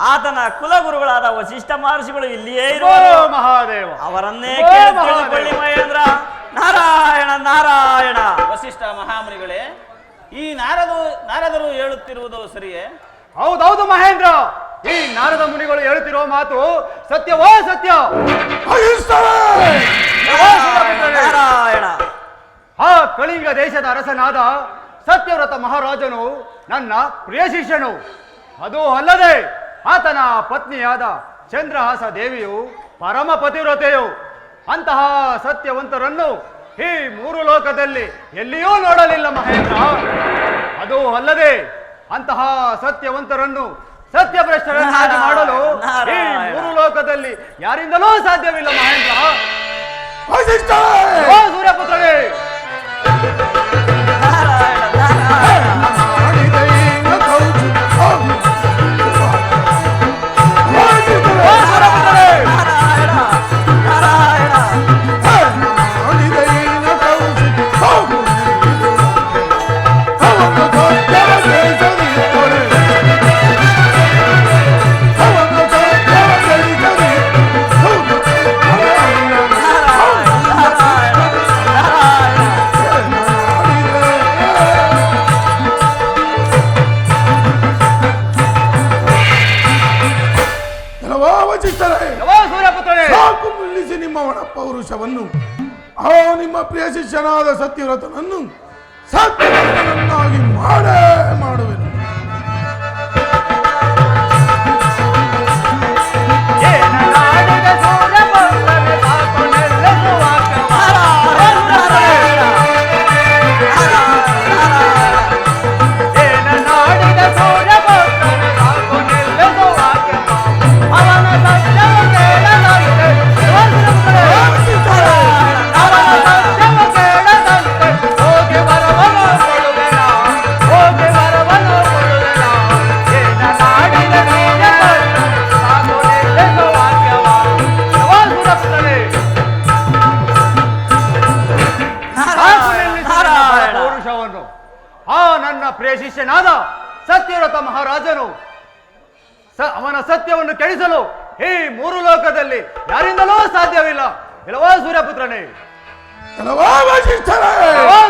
ಆತನ ಕುಲಗುರುಗಳಾದ ವಶಿಷ್ಠ ಮಹರ್ಷಿಗಳು ಇಲ್ಲಿಯೇ ಇರುವರು. ಮಹಾದೇವ, ಅವರನ್ನೇ ಕೇಳಿ ತಿಳಿದುಕೊಳ್ಳಿ ಮಹೇಂದ್ರ. ನಾರಾಯಣ ನಾರಾಯಣ. ವಶಿಷ್ಠ ಮಹಾಮುನಿಗಳೇ, ಈ ನಾರದರು ಹೇಳುತ್ತಿರುವುದು ಸರಿಯೇ? ಹೌದೌದು ಮಹೇಂದ್ರ, ಈ ನಾರದ ಮುನಿಗಳು ಹೇಳುತ್ತಿರುವ ಮಾತು ಸತ್ಯವೋ ಸತ್ಯ. ನಾರಾಯಣ. ಆ ಕಳಿಂಗ ದೇಶದ ಅರಸನಾದ ಸತ್ಯವ್ರತ ಮಹಾರಾಜನು ನನ್ನ ಪ್ರಿಯ ಶಿಷ್ಯನು. ಅದು ಅಲ್ಲದೆ ಆತನ ಪತ್ನಿಯಾದ ಚಂದ್ರಹಾಸ ದೇವಿಯು ಪರಮ ಪತಿವ್ರತೆಯು. ಅಂತಹ ಸತ್ಯವಂತರನ್ನು ಈ ಮೂರು ಲೋಕದಲ್ಲಿ ಎಲ್ಲಿಯೂ ನೋಡಲಿಲ್ಲ ಮಹೇಂದ್ರ. ಅದು ಅಲ್ಲದೆ ಅಂತಹ ಸತ್ಯವಂತರನ್ನು ಸತ್ಯಭ್ರಷ್ಟರನ್ನಾಗಿ ಮಾಡಲು ಈ ಮೂರು ಲೋಕದಲ್ಲಿ ಯಾರಿಂದಲೂ ಸಾಧ್ಯವಿಲ್ಲ ಮಹೇಂದ್ರ. ಓ ಸೂರ್ಯಪುತ್ರನೇ, ಸಾಕು ನಿಲ್ಲಿಸಿ ನಿಮ್ಮ ಒಣ ಪೌರುಷವನ್ನು. ಆ ನಿಮ್ಮ ಪ್ರಿಯ ಶಿಷ್ಯನಾದ ಸತ್ಯವ್ರತನನ್ನು ಸತ್ಯವ್ರತನನ್ನಾಗಿ ಮಾಡೇ ಮಾಡುವೆನು. ಆ ನನ್ನ ಪ್ರಿಯ ಶಿಷ್ಯನಾದ ಸತ್ಯವ್ರತ ಮಹಾರಾಜನು ಅವನ ಸತ್ಯವನ್ನು ಕೆಡಿಸಲು ಈ ಮೂರು ಲೋಕದಲ್ಲಿ ಯಾರಿಂದಲೂ ಸಾಧ್ಯವಿಲ್ಲ. ಇಲ್ಲವಾ ಸೂರ್ಯಪುತ್ರನೇ,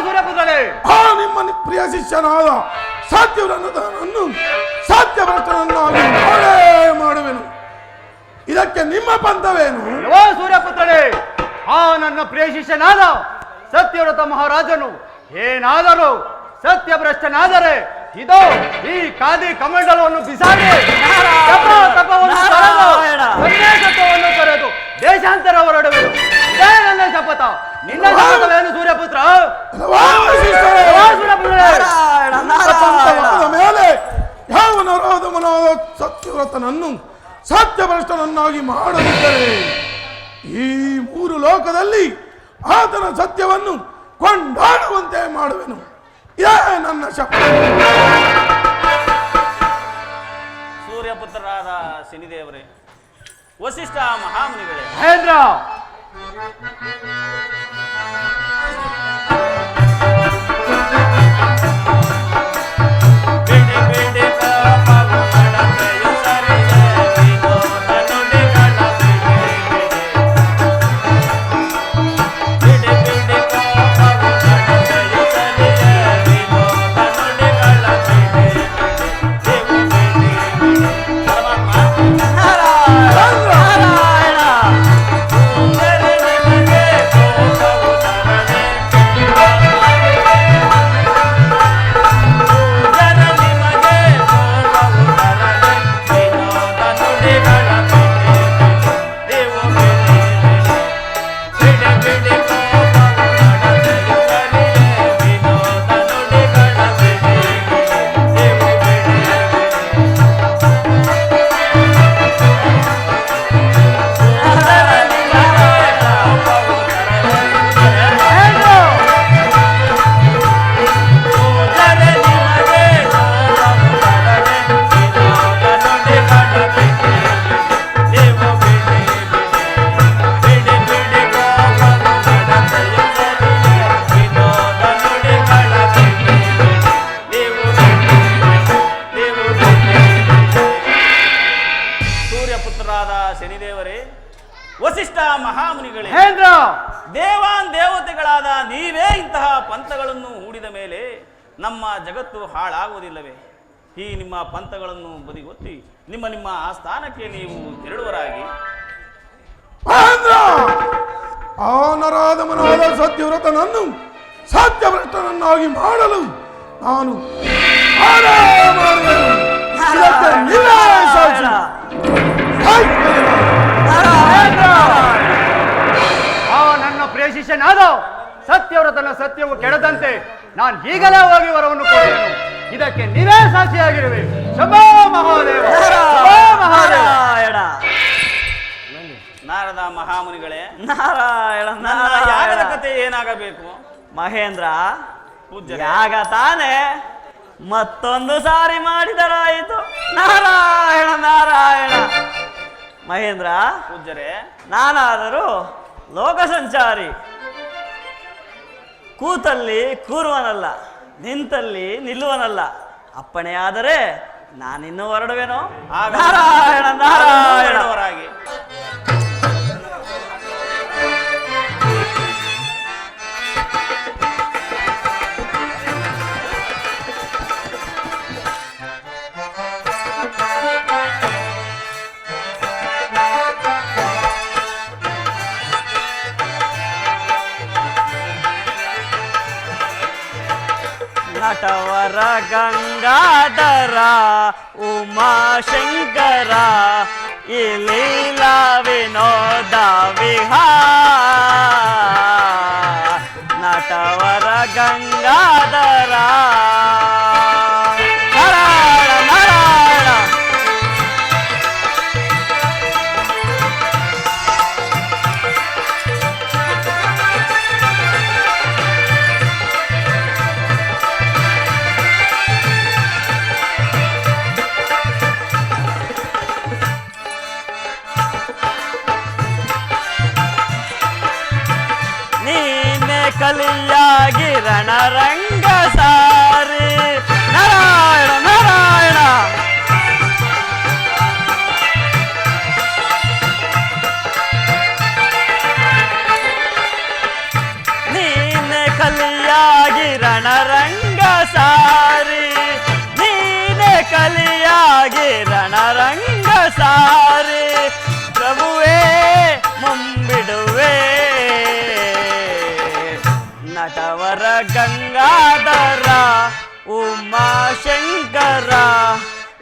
ಸೂರ್ಯಪುತ್ರನೇ, ಆ ನಿಮ್ಮ ಪ್ರಿಯ ಶಿಷ್ಯನಾದ ಸತ್ಯವ್ರತನನ್ನು ಸತ್ಯಭ್ರಷ್ಟನನ್ನಾಗಿ ಮಾಡೇ ಮಾಡುವೆನು. ಇದಕ್ಕೆ ನಿಮ್ಮ ಪಂಥವೇನು? ಇಲ್ಲವಾ ಸೂರ್ಯಪುತ್ರನೇ, ಆ ನನ್ನ ಪ್ರಿಯ ಶಿಷ್ಯನಾದ ಸತ್ಯವ್ರತ ಮಹಾರಾಜನು ಏನಾದರೂ ಸತ್ಯಭ್ರಷ್ಟನಾದರೆ ಇದೋ ಈ ಖಾದಿ ಕಮಂಡಲವನ್ನು ಬಿಸಾಡಿ ತಪವನ್ನು ಭ್ರಷ್ಟನನ್ನಾಗಿ ಮಾಡದಿದ್ದರೆ ಈ ಮೂರು ಲೋಕದಲ್ಲಿ ಆತನ ಸತ್ಯವನ್ನು ಕೊಂಡಾಡುವಂತೆ ಮಾಡುವೆನು. ಇದೇ ನನ್ನ ಶಪಥ. ಸೂರ್ಯಪುತ್ರರಾದ ಶನಿದೇವರೇ, ವಸಿಷ್ಠ ಮಹಾಮುನಿಗಳೇ, ಮಹೇಂದ್ರ ಶನಿದೇವರೇ, ವಸಿಷ್ಠ ಮಹಾಮುನಿಗಳೇ, ದೇವಾನ್ ದೇವತೆಗಳಾದ ನೀವೇ ಇಂತಹ ಪಂಥಗಳನ್ನು ಹೂಡಿದ ಮೇಲೆ ನಮ್ಮ ಜಗತ್ತು ಹಾಳಾಗುವುದಿಲ್ಲವೇ? ಈ ನಿಮ್ಮ ಪಂಥಗಳನ್ನು ಬದಿಗೊತ್ತಿ ನಿಮ್ಮ ನಿಮ್ಮ ಆ ಸ್ಥಾನಕ್ಕೆ ನೀವು ತೆರಳುವರಾಗಿ. ಆ ನರಾಧಮನಾದ ಸತ್ಯವ್ರತನನ್ನು ಸತ್ಯಭ್ರಷ್ಟನನ್ನಾಗಿ ಮಾಡಲು ನಾನು ನನ್ನ ಪ್ರಿಯ ಶಿಷ್ಯನಾದ ಸತ್ಯವ್ರತನ ಸತ್ಯವು ಕೆಡದಂತೆ ನಾನು ಈಗಲೇ ಹೋಗಿ ವರವನ್ನು ಕೊಡುವೆನು. ಇದಕ್ಕೆ ನೀವೇ ಸಾಕ್ಷಿಯಾಗಿರುವೆ. ಶಂಭೋ ಮಹಾದೇವ, ಶಂಭೋ ಮಹಾದೇವ. ನಾರದ ಮಹಾಮುನಿಗಳೇ, ನಾರಾಯಣ ನನ್ನ ಯಾಗದ ಕಥೆ ಏನಾಗಬೇಕು? ಮಹೇಂದ್ರ, ಪೂಜ್ಯರೇ, ಯಾಗ ತಾನೇ ಮತ್ತೊಂದು ಸಾರಿ ಮಾಡಿದರಾಯಿತು. ನಾರಾಯಣ ನಾರಾಯಣ. ಮಹೇಂದ್ರ, ಪೂಜ್ಯರೇ, ನಾನಾದರೂ ಲೋಕ ಸಂಚಾರಿ, ಕೂತಲ್ಲಿ ಕೂರುವನಲ್ಲ, ನಿಂತಲ್ಲಿ ನಿಲ್ಲುವನಲ್ಲ. ಅಪ್ಪಣೆಯಾದರೆ ನಾನಿನ್ನು ಹೊರಡುವೆನೋ. ನಾರಾಯಣ ನಾರಾಯಣ. ನಟವರ ಗಂಗಾಧರ ಉಮಾಶಂಕರ ಈ ಲೀಲಾ ವಿನೋದ ವಿಹಾರ. ನಟವರ ಗಂಗಾಧರ ನಾರಾಯಣ ನಾರಾಯಣ. ಕಲಿಯಾಗಿ ರಣರಂಗ ಸಾರಿ. ನಾರಾಯಣ ನಾರಾಯಣ. ನೀನೆ ಕಲಿಯಾಗಿ ರಣರಂಗ ಸಾರಿ, ನೀನೆ ಕಲಿಯಾಗಿ ರಣರಂಗ ಸಾರಿ. ಪ್ರಭುವೇ ಮುಂಬಿಡುವೆ ನಟವರ ಗಂಗಾಧರ ಉಮಾಶಂಕರ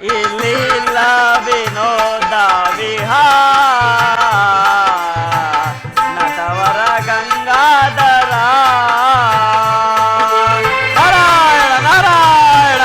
ಈ ಲೀಲಾ ವಿನೋದ ವಿಹಾರ. ನಟವರ ಗಂಗಾಧರ ನಾರಾಯಣ ನಾರಾಯಣ.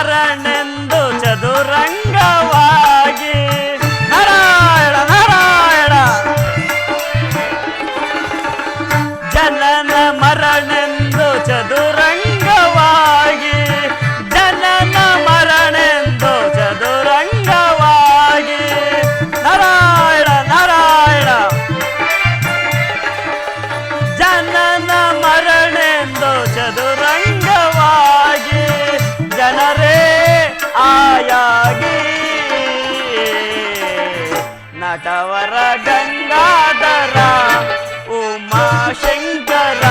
ಮರನೆಂದು ಚದುರಂಗವಾಗಿ ನಾರಾಯಣ ನಾರಾಯಣ ಜನನ ಮರನೆಂದು ಚದುರಂಗವಾಗಿ ಜನನ ಮರನೆಂದು ಚದುರಂಗವಾಗಿ ನಾರಾಯಣ ನಾರಾಯಣ ಜನನ ಮರನೆಂದು ಚದುರಂಗವಾಗಿ ಜನರೇ ಆಯಾಗಿ ನಟವರ ಗಂಗಾಧರ ಉಮಾಶಂಕರ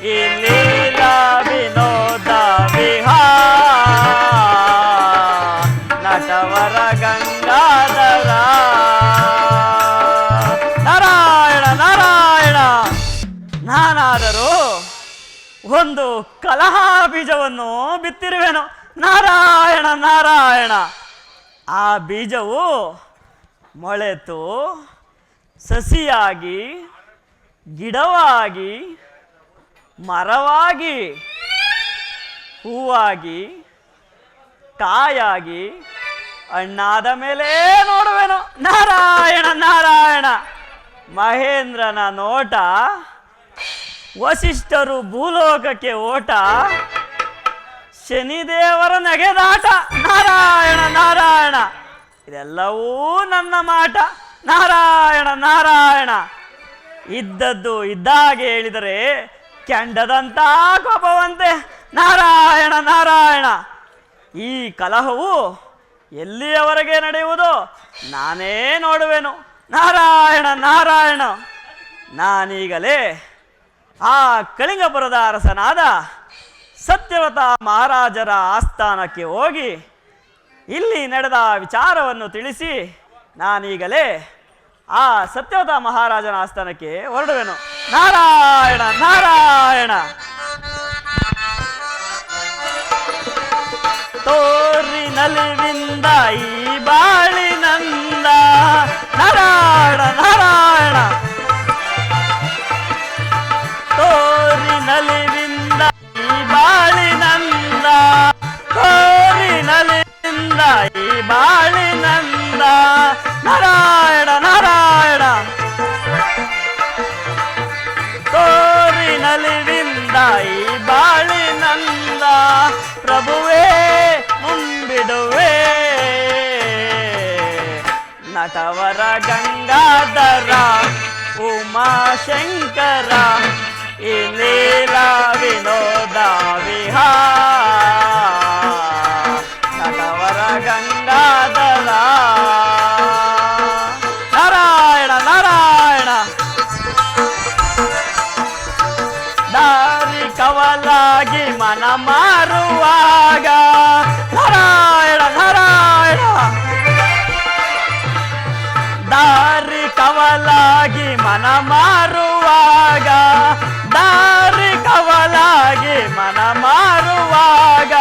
ಈ ಲೀಲಾ ವಿನೋದ ವಿಹಾರ ನಟವರ ಗಂಗಾಧರ ನಾರಾಯಣ ನಾರಾಯಣ. ನಾನಾದರೂ ಒಂದು ಕಲಹ ಬೀಜವನ್ನು ಬಿತ್ತಿರುವೆನು. ನಾರಾಯಣ ನಾರಾಯಣ. ಆ ಬೀಜವು ಮೊಳೆತು ಸಸಿಯಾಗಿ ಗಿಡವಾಗಿ ಮರವಾಗಿ ಹೂವಾಗಿ ಕಾಯಾಗಿ ಹಣ್ಣಾದ ಮೇಲೆ ನೋಡುವೆನು. ನಾರಾಯಣ ನಾರಾಯಣ. ಮಹೇಂದ್ರನ ನೋಟ, ವಸಿಷ್ಠರು ಭೂಲೋಕಕ್ಕೆ ಓಟ, ಶನಿದೇವರ ನೆಗೆದಾಟ. ನಾರಾಯಣ ನಾರಾಯಣ. ಇದೆಲ್ಲವೂ ನನ್ನ ಮಾಟ. ನಾರಾಯಣ ನಾರಾಯಣ. ಇದ್ದದ್ದು ಇದ್ದಾಗೆ ಹೇಳಿದರೆ ಕೆಂಡದಂತ ಕೋಪವಂತೆ. ನಾರಾಯಣ ನಾರಾಯಣ. ಈ ಕಲಹವು ಎಲ್ಲಿಯವರೆಗೆ ನಡೆಯುವುದು ನಾನೇ ನೋಡುವೆನು. ನಾರಾಯಣ ನಾರಾಯಣ. ನಾನೀಗಲೇ ಆ ಕಳಿಂಗಪುರದ ಅರಸನಾದ ಸತ್ಯವ್ರತ ಮಹಾರಾಜರ ಆಸ್ಥಾನಕ್ಕೆ ಹೋಗಿ ಇಲ್ಲಿ ನಡೆದ ವಿಚಾರವನ್ನು ತಿಳಿಸಿ ನಾನೀಗಲೇ ಆ ಸತ್ಯವ್ರತ ಮಹಾರಾಜನ ಆಸ್ಥಾನಕ್ಕೆ ಹೊರಡುವೆನು. ನಾರಾಯಣ ನಾರಾಯಣ. ತೋರಿನಲಿವಿಂದ ಈ ಬಾಳಿನಂದ. ನಾರಾಯಣ ನಾರಾಯಣ. ತೋರಿನಲಿವಿಂದ ಈ ಬಾಳಿನಂದ. ತೋರಿನಲಿವಿಂದ ಈ ಬಾಳಿನಂದ. ನಾರಾಯಣ ನಾರಾಯಣ. ತೋರಿನಲಿವಿಂದ ಈ ಬಾಳಿನಂದ. ಪ್ರಭುವೇ ಮುಂಬಿಡುವೆ ನಟವರ ಗಂಗಾಧರ ಉಮಾಶಂಕರ ಈ ಲೀಲಾ ವಿನೋದ ವಿಹಾರ ನಟವರ ಗಂಗಾಧರ. ನಾರಾಯಣ ನಾರಾಯಣ. ದಾರಿ ಕವಲಾಗಿ ಮನ ಮಾರುವಾಗ. ನಾರಾಯಣ ನಾರಾಯಣ. ದಾರಿ ಕವಲಾಗಿ ಮನ ಮಾರುವಾಗ. ದಾರಿ ಕವಲಾಗಿ ಮನ ಮಾರುವಾಗ.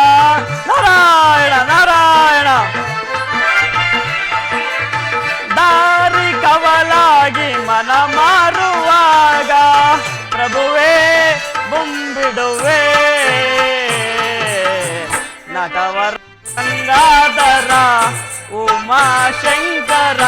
ನಾರಾಯಣ ನಾರಾಯಣ. ದಾರಿ ಕವಲಾಗಿ ಮನ ಮಾರುವಾಗ. ಪ್ರಭುವೇ ಬುಂಬಿಡುವೆ ನಟವರ ಗಂಗಾಧರ ಉಮಾಶಂಕರ